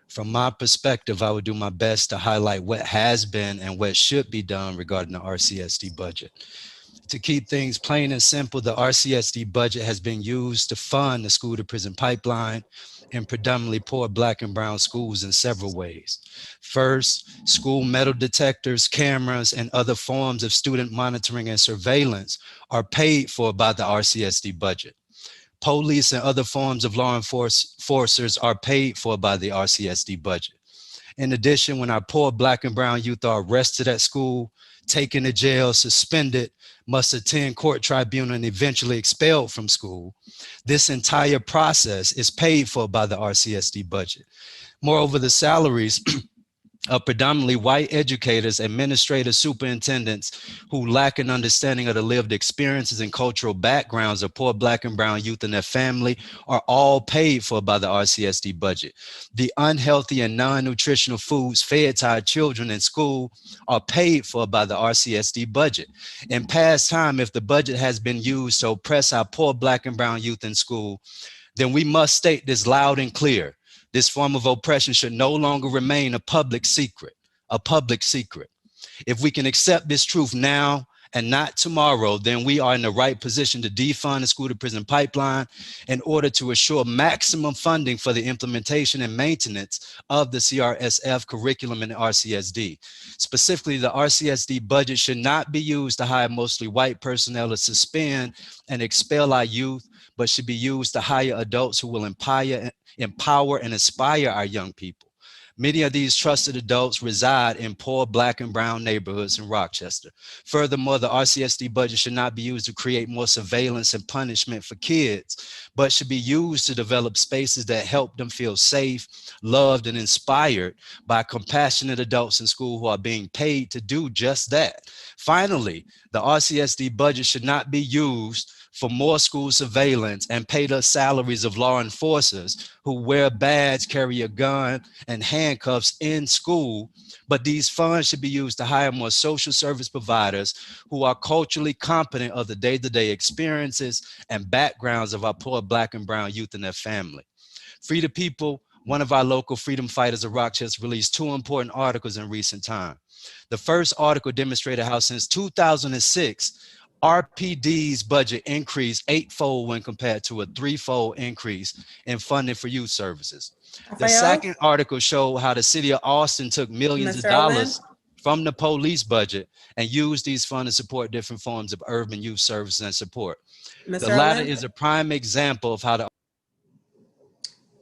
From my perspective, I would do my best to highlight what has been and what should be done regarding the RCSD budget. To keep things plain and simple, the RCSD budget has been used to fund the school to prison pipeline in predominantly poor Black and brown schools in several ways. First, school metal detectors, cameras, and other forms of student monitoring and surveillance are paid for by the RCSD budget. Police and other forms of law enforcers are paid for by the RCSD budget. In addition, when our poor Black and brown youth are arrested at school, taken to jail, suspended, must attend court tribunal, and eventually expelled from school, this entire process is paid for by the RCSD budget. Moreover, the salaries of predominantly white educators, administrators, superintendents who lack an understanding of the lived experiences and cultural backgrounds of poor Black and brown youth and their family are all paid for by the RCSD budget. The unhealthy and non-nutritional foods fed to our children in school are paid for by the RCSD budget. In past time, if the budget has been used to oppress our poor Black and brown youth in school, then we must state this loud and clear. This form of oppression should no longer remain a public secret, If we can accept this truth now and not tomorrow, then we are in the right position to defund the school to prison pipeline in order to assure maximum funding for the implementation and maintenance of the CRSF curriculum and RCSD. Specifically, the RCSD budget should not be used to hire mostly white personnel to suspend and expel our youth, but should be used to hire adults who will empower and inspire our young people. Many of these trusted adults reside in poor Black and brown neighborhoods in Rochester. Furthermore, the RCSD budget should not be used to create more surveillance and punishment for kids, but should be used to develop spaces that help them feel safe, loved, and inspired by compassionate adults in school who are being paid to do just that. Finally, the RCSD budget should not be used for more school surveillance and pay the salaries of law enforcers who wear badge, carry a gun, and handcuffs in school, but these funds should be used to hire more social service providers who are culturally competent of the day-to-day experiences and backgrounds of our poor Black and brown youth and their family. Free the People, one of our local freedom fighters of Rochester, released 2 important articles in recent time. The first article demonstrated how since 2006, RPD's budget increased 8-fold when compared to a 3-fold increase in funding for youth services. The second article showed how the city of Austin took millions of dollars from the police budget and used these funds to support different forms of urban youth services and support. The latter is a prime example of how the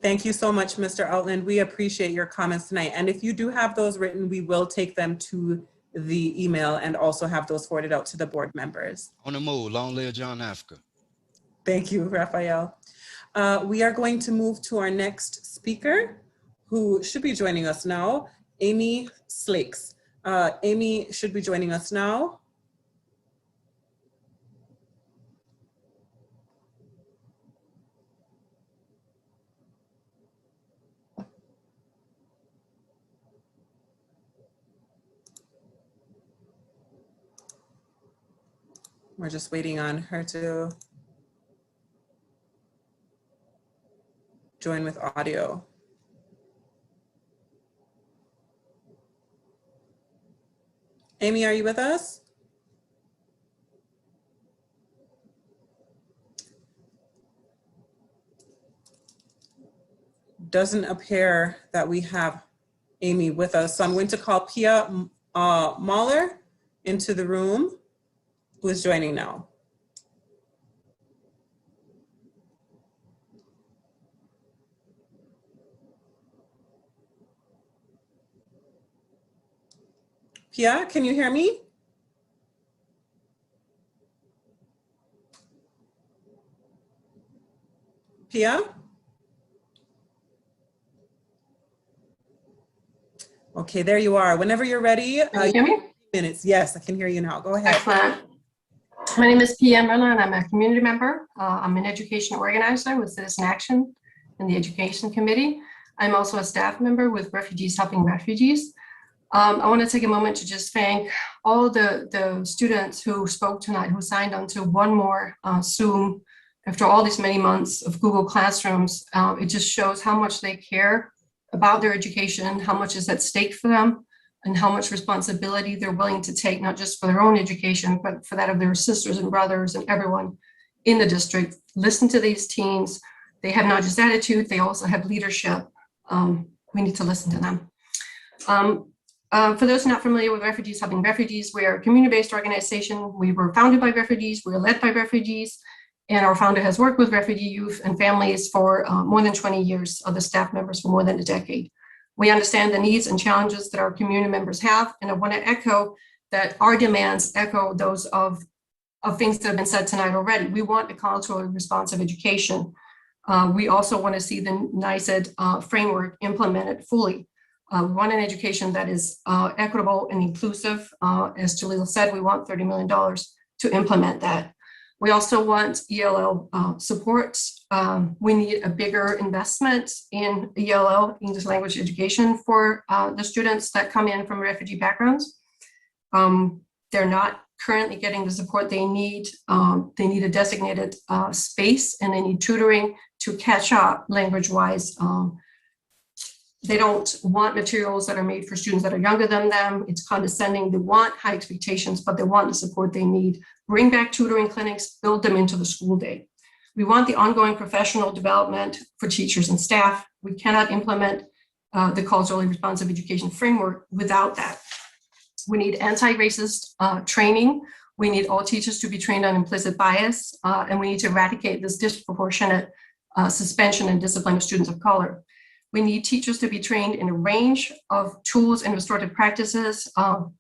Thank you so much, Mr. Outland. We appreciate your comments tonight. And if you do have those written, we will take them to the email and also have those forwarded out to the board members. On the move, long live John Africa. Thank you, Raphael. We are going to move to our next speaker, who should be joining us now, Amy Slakes. Amy should be joining us now. We're just waiting on her to join with audio. Amy, are you with us? Doesn't appear that we have Amy with us. So I'm going to call Pia Mahler into the room, who is joining now. Pia, can you hear me? Pia? Okay, there you are. Whenever you're ready. Can you hear me? Minutes. Yes, I can hear you now. Go ahead. Excellent. My name is Pia Mahler, and I'm a community member. I'm an education organizer with Citizen Action in the Education Committee. I'm also a staff member with Refugees Helping Refugees. I want to take a moment to just thank all the students who spoke tonight, who signed on to one more Zoom after all these many months of Google Classrooms. It just shows how much they care about their education, how much is at stake for them, and how much responsibility they're willing to take, not just for their own education, but for that of their sisters and brothers and everyone in the district. Listen to these teens. They have not just attitude, they also have leadership. We need to listen to them. For those not familiar with Refugees Helping Refugees, we are a community-based organization. We were founded by refugees, we are led by refugees, and our founder has worked with refugee youth and families for more than 20 years, other staff members for more than a decade. We understand the needs and challenges that our community members have, and I want to echo that our demands echo those of things that have been said tonight already. We want a culturally responsive education. We also want to see the NYSED framework implemented fully. We want an education that is equitable and inclusive. As Jalil said, we want $30 million to implement that. We also want ELL support. We need a bigger investment in ELL, English language education, for the students that come in from refugee backgrounds. They're not currently getting the support they need. They need a designated space, and they need tutoring to catch up language-wise. They don't want materials that are made for students that are younger than them. It's condescending. They want high expectations, but they want the support they need. Bring back tutoring clinics, build them into the school day. We want the ongoing professional development for teachers and staff. We cannot implement the culturally responsive education framework without that. We need anti-racist training. We need all teachers to be trained on implicit bias, and we need to eradicate this disproportionate suspension and discipline of students of color. We need teachers to be trained in a range of tools and restorative practices,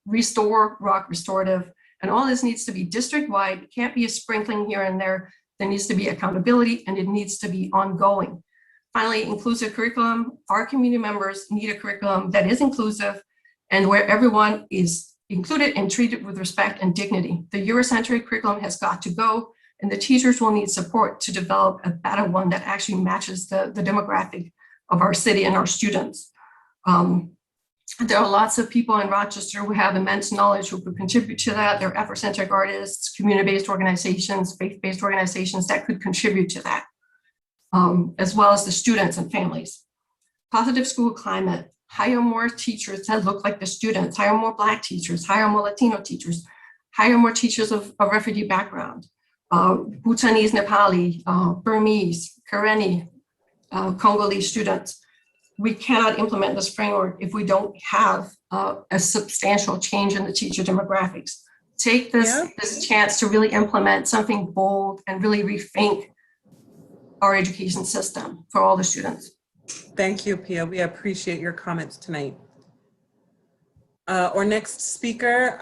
restore, rock restorative, and all this needs to be district-wide. It can't be a sprinkling here and there. There needs to be accountability, and it needs to be ongoing. Finally, inclusive curriculum. Our community members need a curriculum that is inclusive and where everyone is included and treated with respect and dignity. The Eurocentric curriculum has got to go, and the teachers will need support to develop a better one that actually matches the demographic of our city and our students. There are lots of people in Rochester who have immense knowledge who could contribute to that. There are effort-centric artists, community-based organizations, faith-based organizations that could contribute to that, as well as the students and families. Positive school climate, hire more teachers that look like the students, hire more Black teachers, hire more Latino teachers, hire more teachers of refugee background, Bhutanese, Nepali, Burmese, Karenni, Congolese students. We cannot implement this framework if we don't have a substantial change in the teacher demographics. Take this chance to really implement something bold and really rethink our education system for all the students. Thank you, Pia. We appreciate your comments tonight. Our next speaker,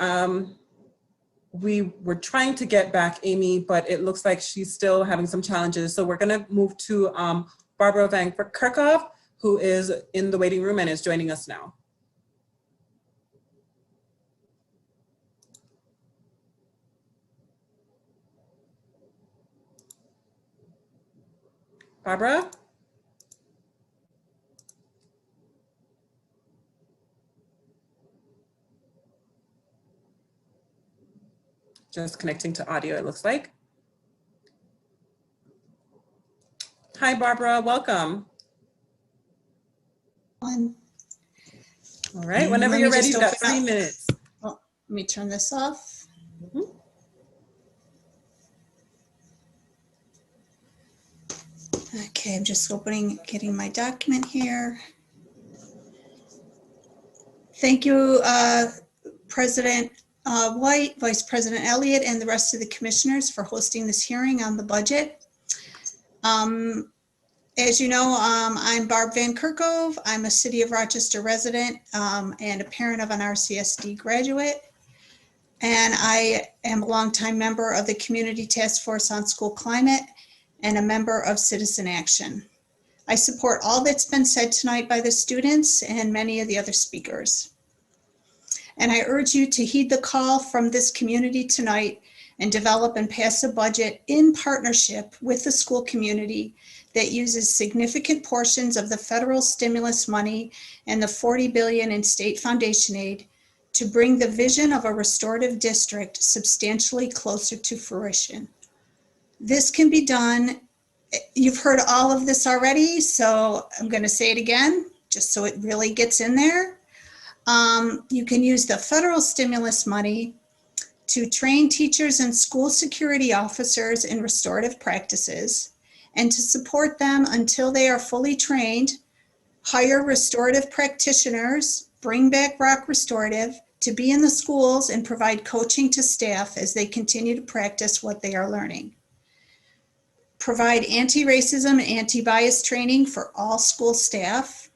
we were trying to get back Amy, but it looks like she's still having some challenges. So we're gonna move to Barbara Van Kerkhoff, who is in the waiting room and is joining us now. Barbara? Just connecting to audio, it looks like. Hi, Barbara, welcome. All right, whenever you're ready, you've got 3 minutes. Oh, let me turn this off. Okay, I'm just getting my document here. Thank you, President White, Vice President Elliott, and the rest of the commissioners for hosting this hearing on the budget. As you know, I'm Barb Van Kerkhove. I'm a City of Rochester resident and a parent of an RCSD graduate. And I am a longtime member of the Community Task Force on School Climate and a member of Citizen Action. I support all that's been said tonight by the students and many of the other speakers. And I urge you to heed the call from this community tonight and develop and pass a budget in partnership with the school community that uses significant portions of the federal stimulus money and the $40 billion in state foundation aid to bring the vision of a restorative district substantially closer to fruition. This can be done. You've heard all of this already, so I'm going to say it again, just so it really gets in there. You can use the federal stimulus money to train teachers and school security officers in restorative practices and to support them until they are fully trained, hire restorative practitioners, bring back Rock Restorative to be in the schools and provide coaching to staff as they continue to practice what they are learning. Provide anti-racism and anti-bias training for all school staff.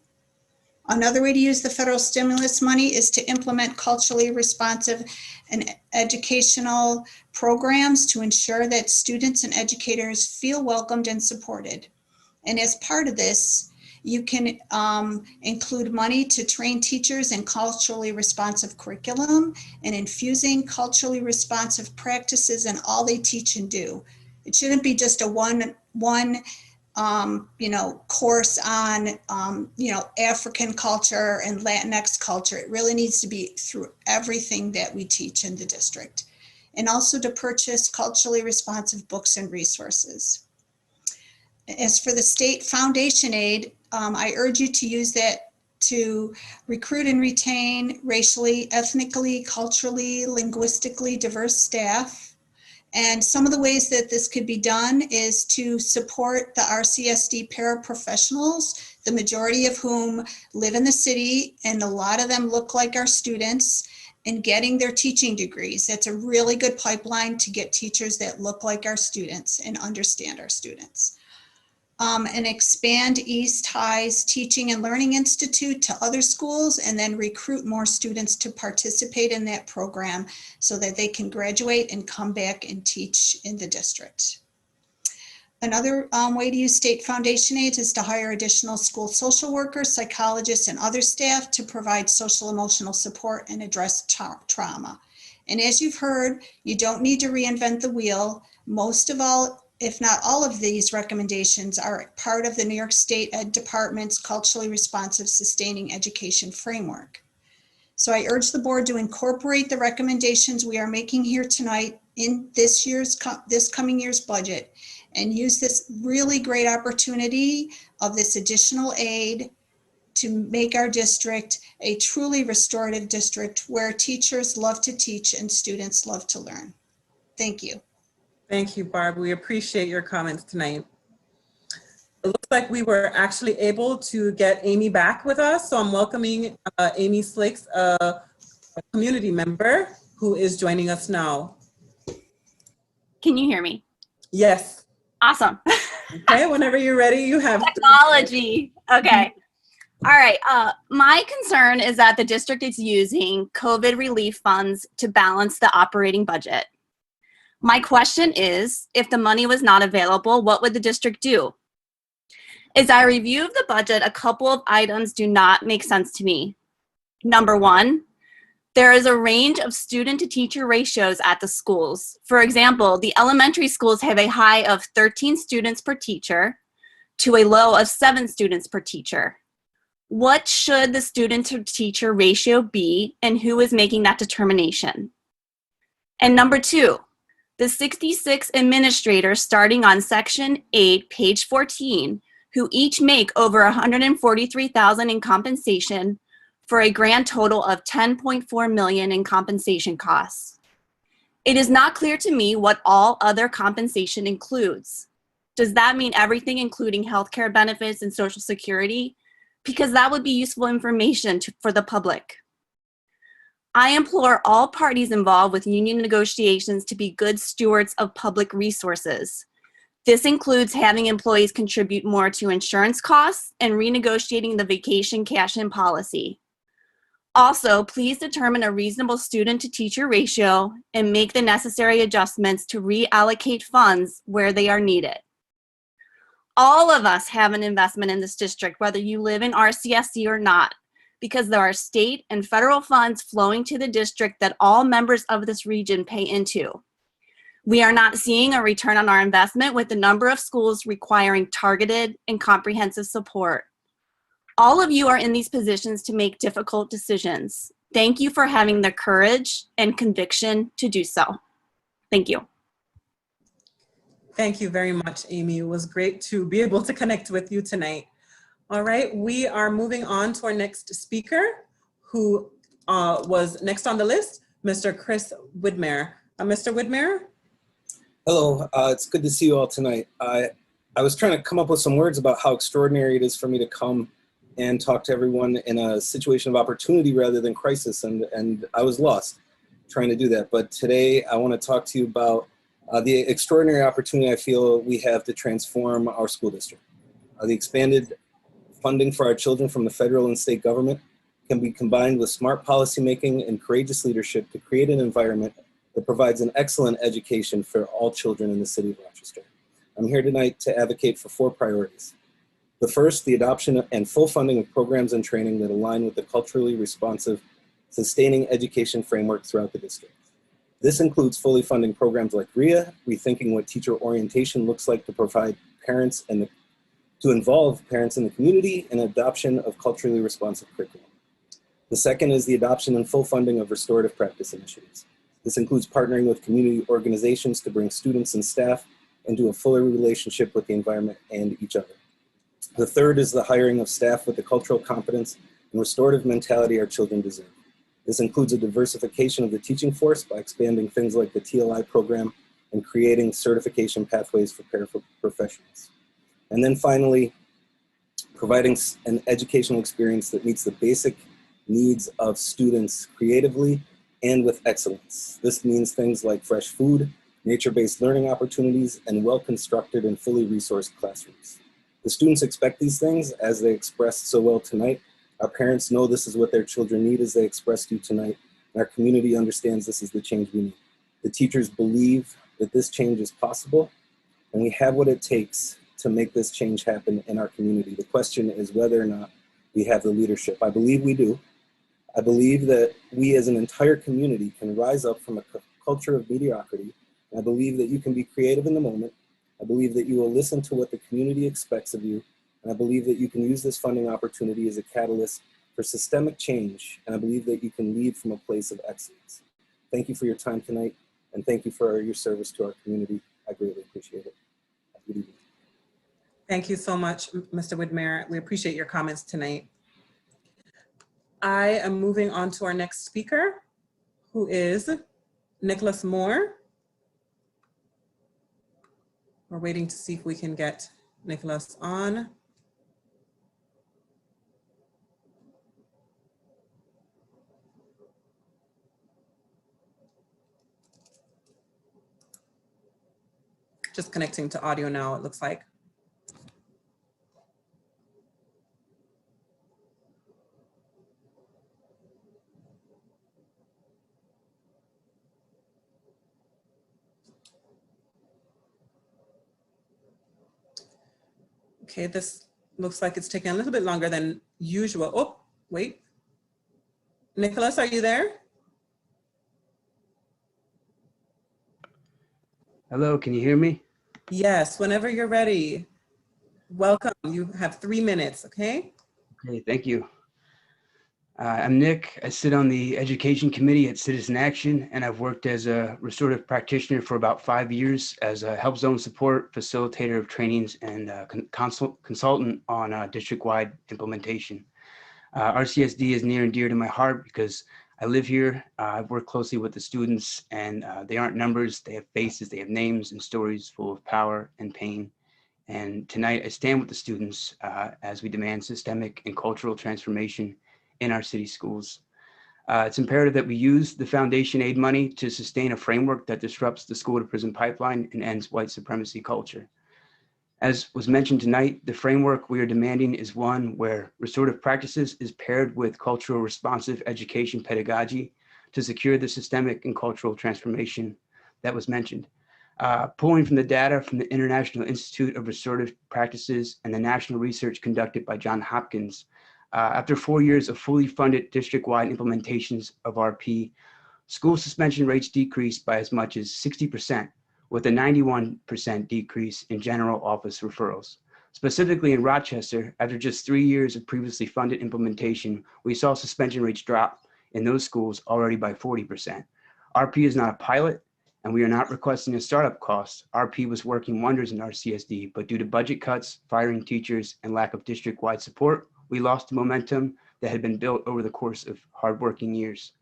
Another way to use the federal stimulus money is to implement culturally responsive and educational programs to ensure that students and educators feel welcomed and supported. And as part of this, you can include money to train teachers in culturally responsive curriculum and infusing culturally responsive practices in all they teach and do. It shouldn't be just a one course on, African culture and Latinx culture. It really needs to be through everything that we teach in the district. And also to purchase culturally responsive books and resources. As for the state foundation aid, I urge you to use that to recruit and retain racially, ethnically, culturally, linguistically diverse staff. And some of the ways that this could be done is to support the RCSD paraprofessionals, the majority of whom live in the city, and a lot of them look like our students, in getting their teaching degrees. That's a really good pipeline to get teachers that look like our students and understand our students. And expand East High's Teaching and Learning Institute to other schools, and then recruit more students to participate in that program so that they can graduate and come back and teach in the district. Another way to use state foundation aid is to hire additional school social workers, psychologists, and other staff to provide social emotional support and address trauma. And as you've heard, you don't need to reinvent the wheel. Most of all, if not all of these recommendations are part of the New York State Ed Department's Culturally Responsive Sustaining Education Framework. So I urge the board to incorporate the recommendations we are making here tonight in this coming year's budget and use this really great opportunity of this additional aid to make our district a truly restorative district where teachers love to teach and students love to learn. Thank you. Thank you, Barb. We appreciate your comments tonight. It looks like we were actually able to get Amy back with us. So I'm welcoming Amy Slicks, a community member who is joining us now. Can you hear me? Yes. Awesome. Okay, whenever you're ready, you have technology. Okay. All right. My concern is that the district is using COVID relief funds to balance the operating budget. My question is, if the money was not available, what would the district do? As I review the budget, a couple of items do not make sense to me. Number one, there is a range of student to teacher ratios at the schools. For example, the elementary schools have a high of 13 students per teacher to a low of 7 students per teacher. What should the student to teacher ratio be, and who is making that determination? And number two, the 66 administrators starting on section 8, page 14, who each make over $143,000 in compensation for a grand total of $10.4 million in compensation costs. It is not clear to me what all other compensation includes. Does that mean everything including healthcare benefits and Social Security? Because that would be useful information for the public. I implore all parties involved with union negotiations to be good stewards of public resources. This includes having employees contribute more to insurance costs and renegotiating the vacation cash-in policy. Also, please determine a reasonable student to teacher ratio and make the necessary adjustments to reallocate funds where they are needed. All of us have an investment in this district, whether you live in RCSD or not, because there are state and federal funds flowing to the district that all members of this region pay into. We are not seeing a return on our investment with the number of schools requiring targeted and comprehensive support. All of you are in these positions to make difficult decisions. Thank you for having the courage and conviction to do so. Thank you. Thank you very much, Amy. It was great to be able to connect with you tonight. All right, we are moving on to our next speaker, who was next on the list, Mr. Chris Widmer. Mr. Widmer? Hello, it's good to see you all tonight. I was trying to come up with some words about how extraordinary it is for me to come and talk to everyone in a situation of opportunity rather than crisis, and I was lost trying to do that. But today I want to talk to you about the extraordinary opportunity I feel we have to transform our school district. The expanded funding for our children from the federal and state government can be combined with smart policymaking and courageous leadership to create an environment that provides an excellent education for all children in the city of Rochester. I'm here tonight to advocate for 4 priorities. The first, the adoption and full funding of programs and training that align with the culturally responsive, sustaining education framework throughout the district. This includes fully funding programs like RIA, rethinking what teacher orientation looks like to provide parents and to involve parents in the community, and adoption of culturally responsive curriculum. The second is the adoption and full funding of restorative practice initiatives. This includes partnering with community organizations to bring students and staff into a fuller relationship with the environment and each other. The third is the hiring of staff with the cultural competence and restorative mentality our children deserve. This includes a diversification of the teaching force by expanding things like the TLI program and creating certification pathways for paraprofessionals. And then finally, providing an educational experience that meets the basic needs of students creatively and with excellence. This means things like fresh food, nature-based learning opportunities, and well-constructed and fully resourced classrooms. The students expect these things, as they expressed so well tonight. Our parents know this is what their children need, as they expressed to you tonight. And our community understands this is the change we need. The teachers believe that this change is possible, and we have what it takes to make this change happen in our community. The question is whether or not we have the leadership. I believe we do. I believe that we as an entire community can rise up from a culture of mediocrity. I believe that you can be creative in the moment. I believe that you will listen to what the community expects of you. And I believe that you can use this funding opportunity as a catalyst for systemic change. And I believe that you can lead from a place of excellence. Thank you for your time tonight. And thank you for your service to our community. I greatly appreciate it. Have a good evening. Thank you so much, Mr. Widmer. We appreciate your comments tonight. I am moving on to our next speaker, who is Nicholas Moore. We're waiting to see if we can get Nicholas on. Just connecting to audio now, it looks like. Okay, this looks like it's taking a little bit longer than usual. Oh, wait. Nicholas, are you there? Hello, can you hear me? Yes, whenever you're ready. Welcome. You have 3 minutes, okay? Okay, thank you. I'm Nick. I sit on the Education Committee at Citizen Action, and I've worked as a restorative practitioner for about 5 years as a help zone support, facilitator of trainings, and consultant on district-wide implementation. RCSD is near and dear to my heart because I live here. I've worked closely with the students, and they aren't numbers. They have faces, they have names and stories full of power and pain. And tonight I stand with the students as we demand systemic and cultural transformation in our city schools. It's imperative that we use the foundation aid money to sustain a framework that disrupts the school to prison pipeline and ends white supremacy culture. As was mentioned tonight, the framework we are demanding is one where restorative practices is paired with cultural responsive education pedagogy to secure the systemic and cultural transformation that was mentioned. Pulling from the data from the International Institute of Restorative Practices and the national research conducted by Johns Hopkins, after 4 years of fully funded district-wide implementations of RP, school suspension rates decreased by as much as 60%, with a 91% decrease in general office referrals. Specifically in Rochester, after just 3 years of previously funded implementation, we saw suspension rates drop in those schools already by 40%. RP is not a pilot, and we are not requesting a startup cost. RP was working wonders in our CSD, but due to budget cuts, firing teachers, and lack of district-wide support, we lost the momentum that had been built over the course of hardworking years.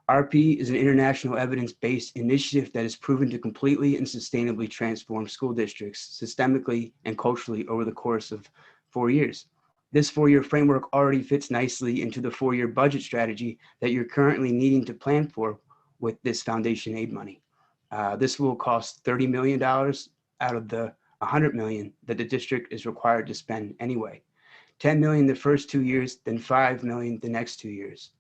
RP is an international evidence-based initiative that has proven to completely and sustainably transform school districts systemically and culturally over the course of 4 years. This 4-year framework already fits nicely into the 4-year budget strategy that you're currently needing to plan for with this foundation aid money. This will cost $30 million out of the $100 million that the district is required to spend anyway. $10 million the first 2 years, then $5 million the next 2 years.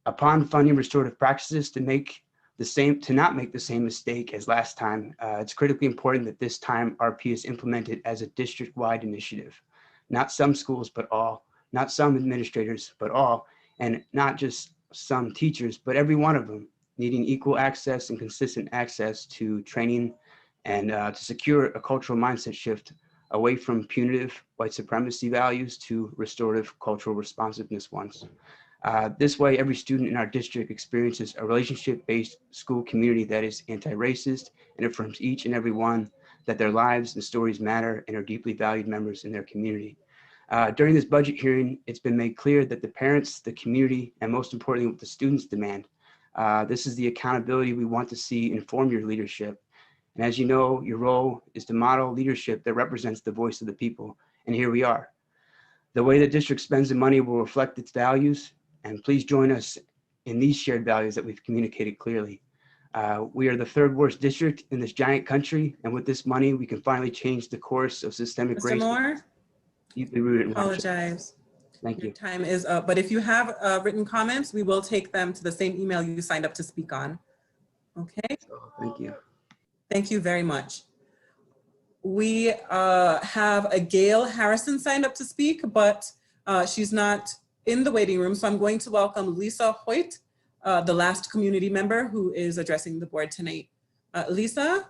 Upon funding restorative practices to not make the same mistake as last time, it's critically important that this time RP is implemented as a district-wide initiative. Not some schools, but all. Not some administrators, but all. And not just some teachers, but every one of them, needing equal access and consistent access to training and to secure a cultural mindset shift away from punitive white supremacy values to restorative cultural responsiveness ones. This way, every student in our district experiences a relationship-based school community that is anti-racist and affirms each and every one that their lives and stories matter and are deeply valued members in their community. During this budget hearing, it's been made clear that the parents, the community, and most importantly, what the students demand. This is the accountability we want to see inform your leadership. And as you know, your role is to model leadership that represents the voice of the people. And here we are. The way the district spends the money will reflect its values. And please join us in these shared values that we've communicated clearly. We are the third worst district in this giant country. And with this money, we can finally change the course of systemic Mr. Moore? Deeply rooted in Rochester. Apologize. Thank you. Your time is up, but if you have written comments, we will take them to the same email you signed up to speak on. Okay? Thank you. Thank you very much. We have a Gail Harrison signed up to speak, but she's not in the waiting room. So I'm going to welcome Lisa Hoyt, the last community member who is addressing the board tonight. Lisa,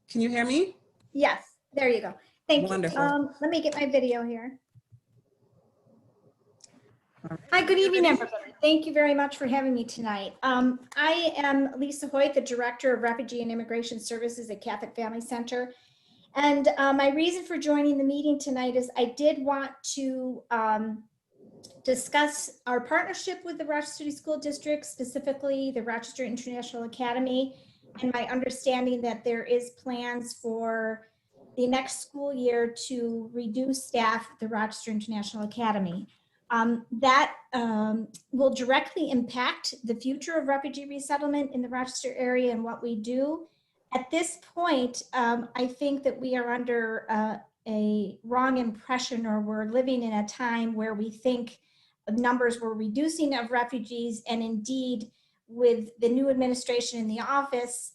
can you hear me? Yes, there you go. Thank Wonderful. you. Let me get my video here. Hi, good evening, everybody. Thank you very much for having me tonight. I am Lisa Hoyt, the Director of Refugee and Immigration Services at Catholic Family Center. And my reason for joining the meeting tonight is I did want to discuss our partnership with the Rochester City School District, specifically the Rochester International Academy, and my understanding that there is plans for the next school year to reduce staff at the Rochester International Academy. That will directly impact the future of refugee resettlement in the Rochester area and what we do. At this point, I think that we are under a wrong impression, or we're living in a time where we think numbers were reducing of refugees, and indeed with the new administration in the office,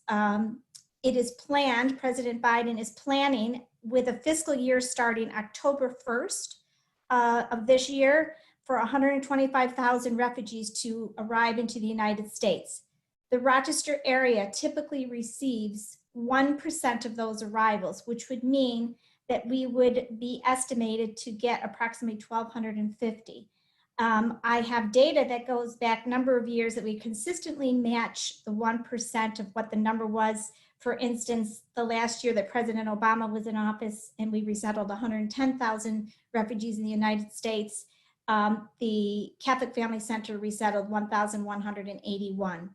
it is planned, President Biden is planning with a fiscal year starting October 1st of this year for 125,000 refugees to arrive into the United States. The Rochester area typically receives 1% of those arrivals, which would mean that we would be estimated to get approximately 1,250. I have data that goes back a number of years that we consistently match the 1% of what the number was. For instance, the last year that President Obama was in office and we resettled 110,000 refugees in the United States, the Catholic Family Center resettled 1,181.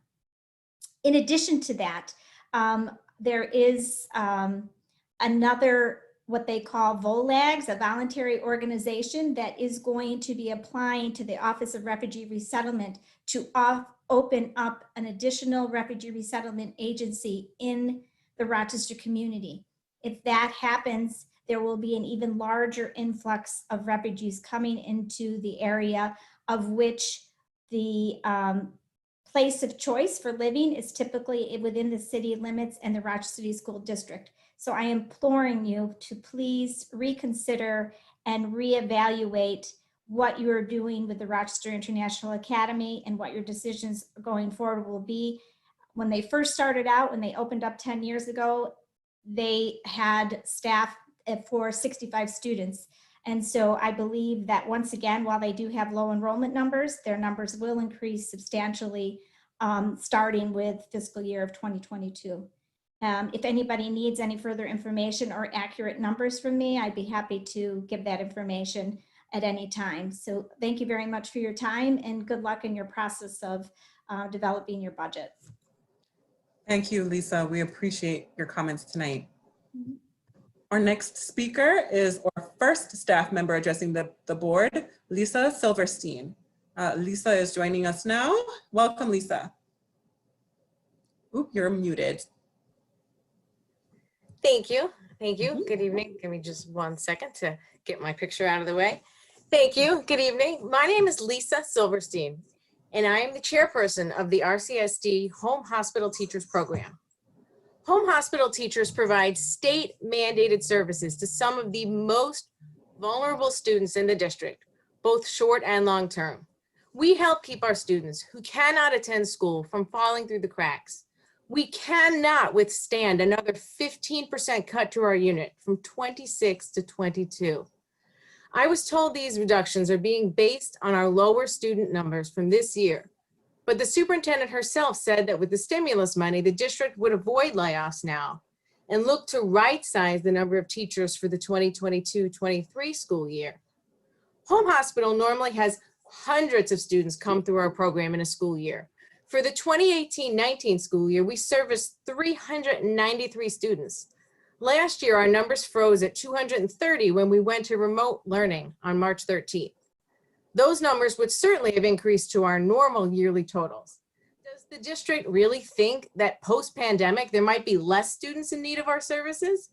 In addition to that, there is another, what they call VOLAGs, a voluntary organization that is going to be applying to the Office of Refugee Resettlement to open up an additional refugee resettlement agency in the Rochester community. If that happens, there will be an even larger influx of refugees coming into the area, of which the place of choice for living is typically within the city limits and the Rochester City School District. So I am imploring you to please reconsider and reevaluate what you are doing with the Rochester International Academy and what your decisions going forward will be. When they first started out, when they opened up 10 years ago, they had staff for 65 students. And so I believe that once again, while they do have low enrollment numbers, their numbers will increase substantially starting with fiscal year of 2022. If anybody needs any further information or accurate numbers from me, I'd be happy to give that information at any time. So thank you very much for your time and good luck in your process of developing your budget. Thank you, Lisa. We appreciate your comments tonight. Our next speaker is our first staff member addressing the board, Lisa Silverstein. Lisa is joining us now. Welcome, Lisa. Oop, you're muted. Thank you. Thank you. Good evening. Give me just 1 second to get my picture out of the way. Thank you. Good evening. My name is Lisa Silverstein, and I am the chairperson of the RCSD Home Hospital Teachers Program. Home hospital teachers provide state-mandated services to some of the most vulnerable students in the district, both short and long-term. We help keep our students who cannot attend school from falling through the cracks. We cannot withstand another 15% cut to our unit from 26 to 22. I was told these reductions are being based on our lower student numbers from this year. But the superintendent herself said that with the stimulus money, the district would avoid layoffs now and look to right-size the number of teachers for the 2022-23 school year. Home hospital normally has hundreds of students come through our program in a school year. For the 2018-19 school year, we serviced 393 students. Last year, our numbers froze at 230 when we went to remote learning on March 13th. Those numbers would certainly have increased to our normal yearly totals. Does the district really think that post-pandemic there might be less students in need of our services?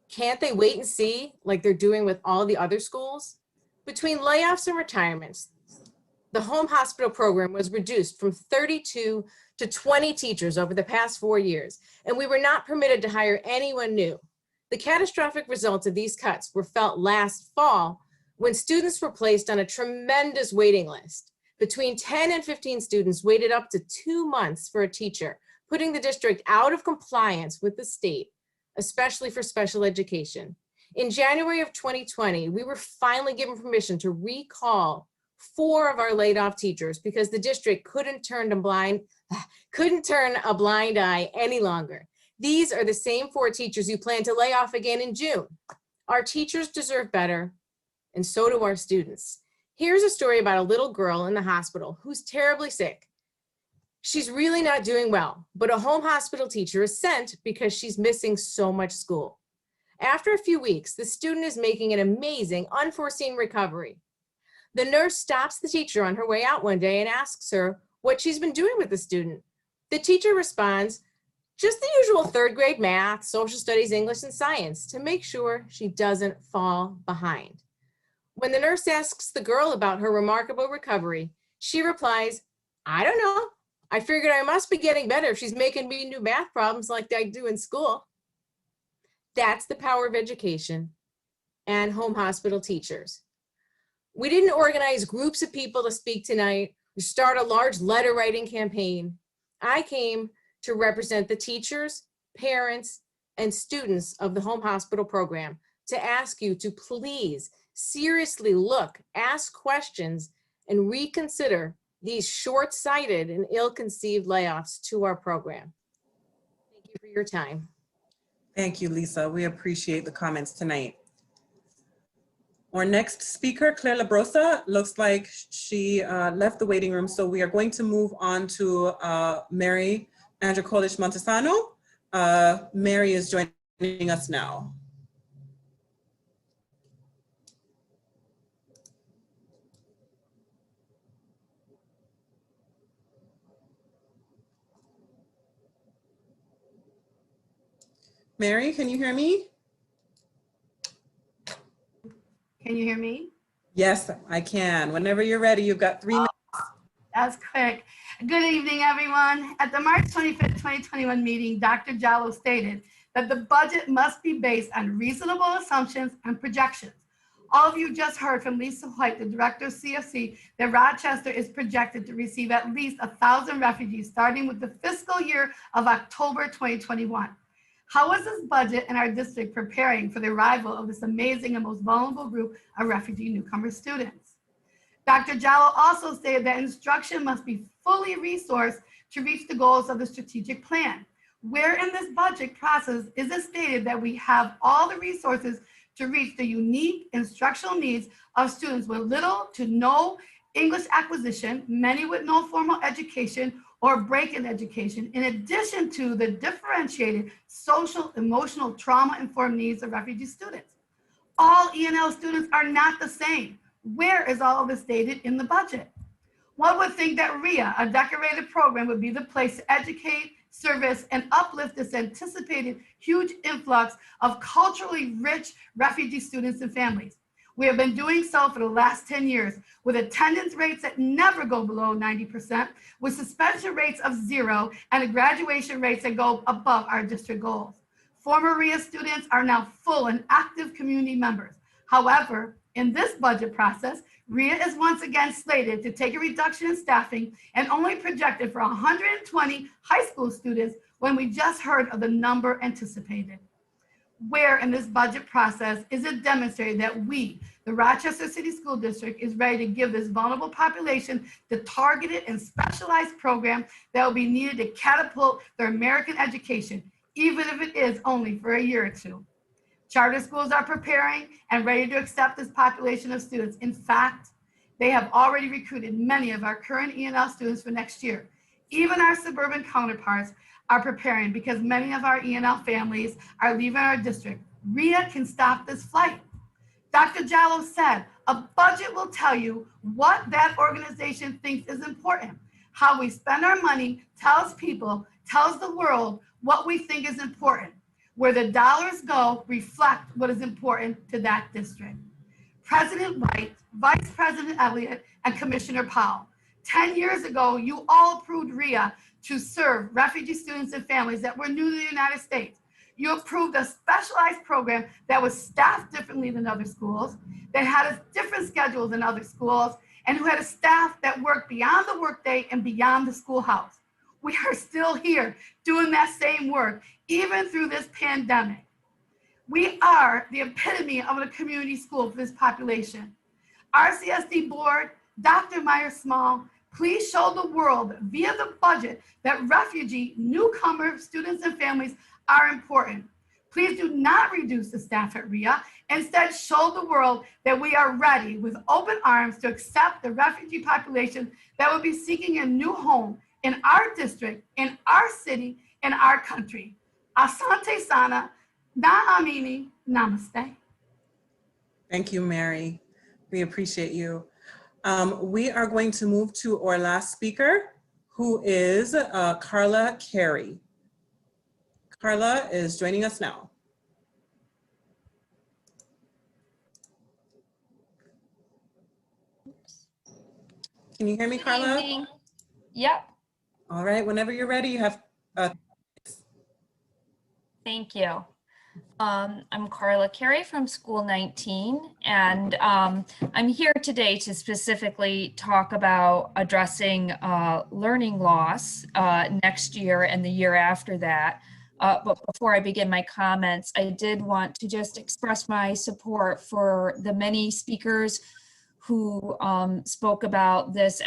Can't they wait and see like they're doing with all the other schools? Between layoffs and retirements, the home hospital program was reduced from 32 to 20 teachers over the past 4 years, and we were not permitted to hire anyone new. The catastrophic results of these cuts were felt last fall when students were placed on a tremendous waiting list. Between 10 and 15 students waited up to 2 months for a teacher, putting the district out of compliance with the state, especially for special education. In January of 2020, we were finally given permission to recall 4 of our laid off teachers because the district couldn't turn a blind eye any longer. These are the same 4 teachers who plan to lay off again in June. Our teachers deserve better, and so do our students. Here's a story about a little girl in the hospital who's terribly sick. She's really not doing well, but a home hospital teacher is sent because she's missing so much school. After a few weeks, the student is making an amazing, unforeseen recovery. The nurse stops the teacher on her way out one day and asks her what she's been doing with the student. The teacher responds, just the usual 3rd grade math, social studies, English, and science to make sure she doesn't fall behind. When the nurse asks the girl about her remarkable recovery, she replies, I don't know, I figured I must be getting better if she's making me do math problems like I do in school. That's the power of education and home hospital teachers. We didn't organize groups of people to speak tonight or start a large letter writing campaign. I came to represent the teachers, parents, and students of the home hospital program to ask you to please seriously look, ask questions, and reconsider these short-sighted and ill-conceived layoffs to our program. Thank you for your time. Thank you, Lisa. We appreciate the comments tonight. Our next speaker, Claire Labrosa, looks like she left the waiting room, so we are going to move on to Mary Andrikolich Montesano. Mary is joining us now. Mary, can you hear me? Can you hear me? Yes, I can. Whenever you're ready, you've got 3 minutes. That's quick. Good evening, everyone. At the March 25th, 2021 meeting, Dr. Jallo stated that the budget must be based on reasonable assumptions and projections. All of you just heard from Lisa White, the director of CFC, that Rochester is projected to receive at least 1,000 refugees starting with the fiscal year of October 2021. How is this budget and our district preparing for the arrival of this amazing and most vulnerable group of refugee newcomer students? Dr. Jallo also stated that instruction must be fully resourced to reach the goals of the strategic plan. Where in this budget process is it stated that we have all the resources to reach the unique instructional needs of students with little to no English acquisition, many with no formal education or break in education, in addition to the differentiated social, emotional, trauma-informed needs of refugee students? All ENL students are not the same. Where is all of this stated in the budget? One would think that RIA, a decorated program, would be the place to educate, service, and uplift this anticipated huge influx of culturally rich refugee students and families. We have been doing so for the last 10 years with attendance rates that never go below 90%, with suspension rates of 0, and graduation rates that go above our district goals. Former RIA students are now full and active community members. However, in this budget process, RIA is once again slated to take a reduction in staffing and only projected for 120 high school students when we just heard of the number anticipated. Where in this budget process is it demonstrated that we, the Rochester City School District, is ready to give this vulnerable population the targeted and specialized program that will be needed to catapult their American education, even if it is only for a year or two? Charter schools are preparing and ready to accept this population of students. In fact, they have already recruited many of our current ENL students for next year. Even our suburban counterparts are preparing because many of our ENL families are leaving our district. RIA can stop this flight. Dr. Jallo said, a budget will tell you what that organization thinks is important. How we spend our money tells people, tells the world what we think is important. Where the dollars go reflect what is important to that district. President White, Vice President Elliott, and Commissioner Powell. 10 years ago, you all approved RIA to serve refugee students and families that were new to the United States. You approved a specialized program that was staffed differently than other schools, that had a different schedule than other schools, and who had a staff that worked beyond the workday and beyond the schoolhouse. We are still here doing that same work, even through this pandemic. We are the epitome of a community school for this population. RCSD board, Dr. Meyer-Small, please show the world via the budget that refugee, newcomer students and families are important. Please do not reduce the staff at RIA. Instead, show the world that we are ready with open arms to accept the refugee population that will be seeking a new home in our district, in our city, in our country. Asante sana, na'amini, namaste. Thank you, Mary. We appreciate you. We are going to move to our last speaker, who is Carla Carey. Carla is joining us now. Can you hear me, Carla? Good evening. Yep. All right, whenever you're ready, you have. Thank you. I'm Carla Carey from School 19, and I'm here today to specifically talk about addressing learning loss next year and the year after that. But before I begin my comments, I did want to just express my support for the many speakers who spoke about this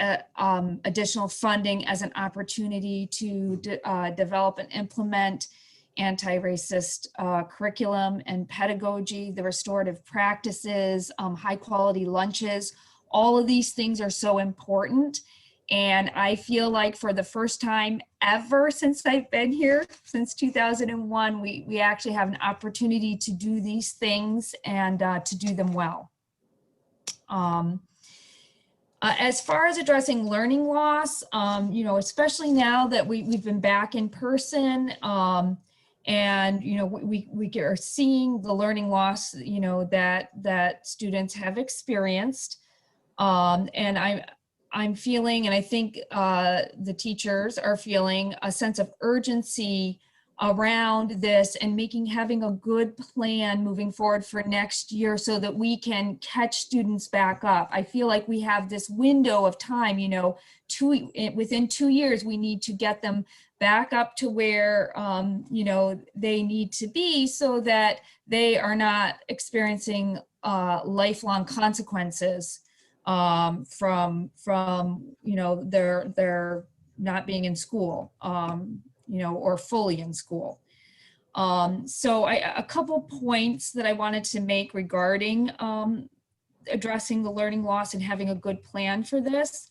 additional funding as an opportunity to develop and implement anti-racist curriculum and pedagogy, the restorative practices, high quality lunches. All of these things are so important. And I feel like for the first time ever since I've been here, since 2001, we actually have an opportunity to do these things and to do them well. As far as addressing learning loss, you know, especially now that we've been back in person, and you know we are seeing the learning loss, you know, that students have experienced, and I'm feeling, and I think the teachers are feeling, a sense of urgency around this and having a good plan moving forward for next year so that we can catch students back up. I feel like we have this window of time, you know, within 2 years, we need to get them back up to where, you know, they need to be so that they are not experiencing lifelong consequences from you know, their not being in school, you know, or fully in school. So a couple points that I wanted to make regarding addressing the learning loss and having a good plan for this.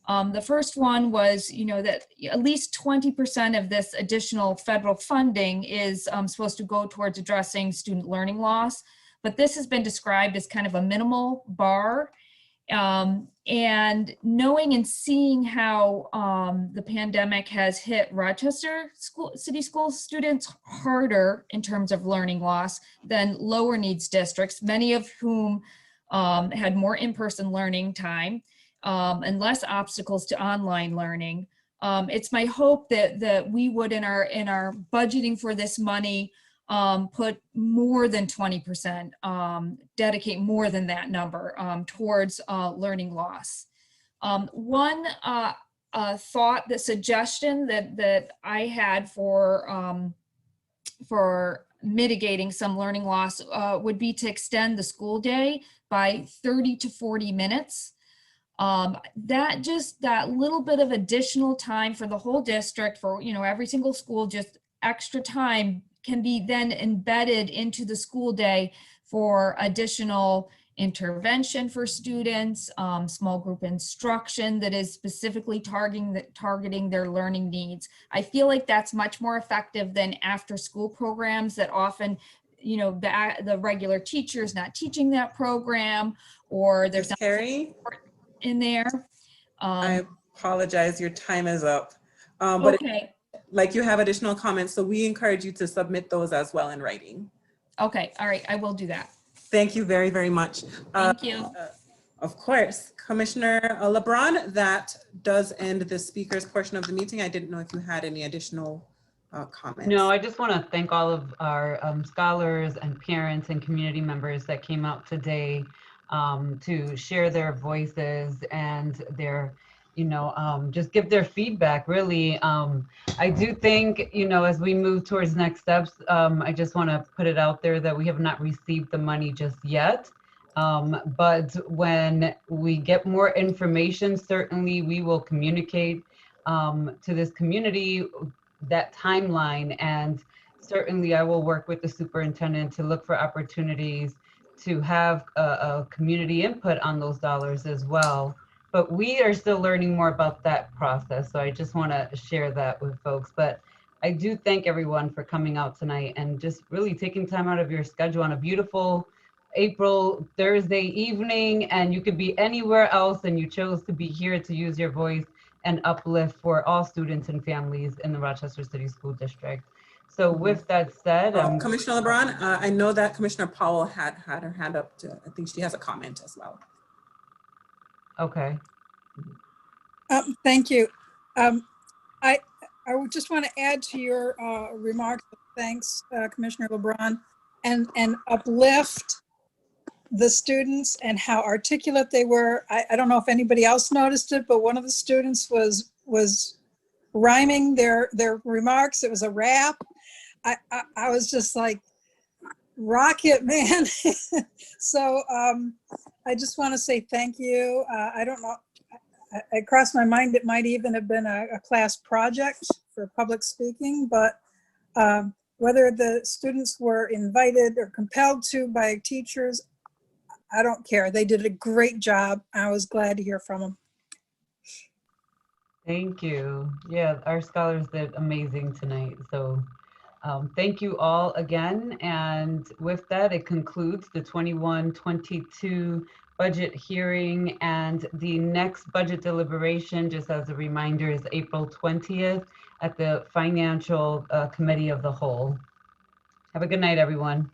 The first one was, you know, that at least 20% of this additional federal funding is supposed to go towards addressing student learning loss, but this has been described as kind of a minimal bar. And knowing and seeing how the pandemic has hit Rochester City School students harder in terms of learning loss than lower needs districts, many of whom had more in-person learning time and less obstacles to online learning. It's my hope that we would, in our budgeting for this money, put more than 20%, dedicate more than that number towards learning loss. One thought, the suggestion that I had for mitigating some learning loss would be to extend the school day by 30 to 40 minutes. That little bit of additional time for the whole district, for, you know, every single school, just extra time can be then embedded into the school day for additional intervention for students, small group instruction that is specifically targeting their learning needs. I feel like that's much more effective than after school programs that often, you know, the regular teacher is not teaching that program, or there's not support in there. I apologize, your time is up. But okay. Like, you have additional comments, so we encourage you to submit those as well in writing. Okay, all right, I will do that. Thank you very, very much. Thank you. Of course, Commissioner LeBron, that does end the speakers portion of the meeting. I didn't know if you had any additional comments. No, I just want to thank all of our scholars and parents and community members that came out today to share their voices and their, you know, just give their feedback, really. I do think, you know, as we move towards next steps, I just want to put it out there that we have not received the money just yet. But when we get more information, certainly we will communicate to this community that timeline. And certainly I will work with the superintendent to look for opportunities to have a community input on those dollars as well. But we are still learning more about that process. So I just want to share that with folks. But I do thank everyone for coming out tonight and just really taking time out of your schedule on a beautiful April Thursday evening. And you could be anywhere else and you chose to be here to use your voice and uplift for all students and families in the Rochester City School District. So with that said, Commissioner LeBron, I know that Commissioner Powell had her hand up. I think she has a comment as well. Okay. Thank you. I would just want to add to your remarks. Thanks, Commissioner LeBron, and uplift the students and how articulate they were. I don't know if anybody else noticed it, but one of the students was rhyming their remarks. It was a rap. I was just like, rock it, man. So I just want to say thank you. I don't know. It crossed my mind it might even have been a class project for public speaking, but whether the students were invited or compelled to by teachers, I don't care. They did a great job. I was glad to hear from them. Thank you. Yeah, our scholars did amazing tonight. So thank you all again. And with that, it concludes the 21-22 budget hearing, and the next budget deliberation, just as a reminder, is April 20th at the Financial Committee of the Whole. Have a good night, everyone.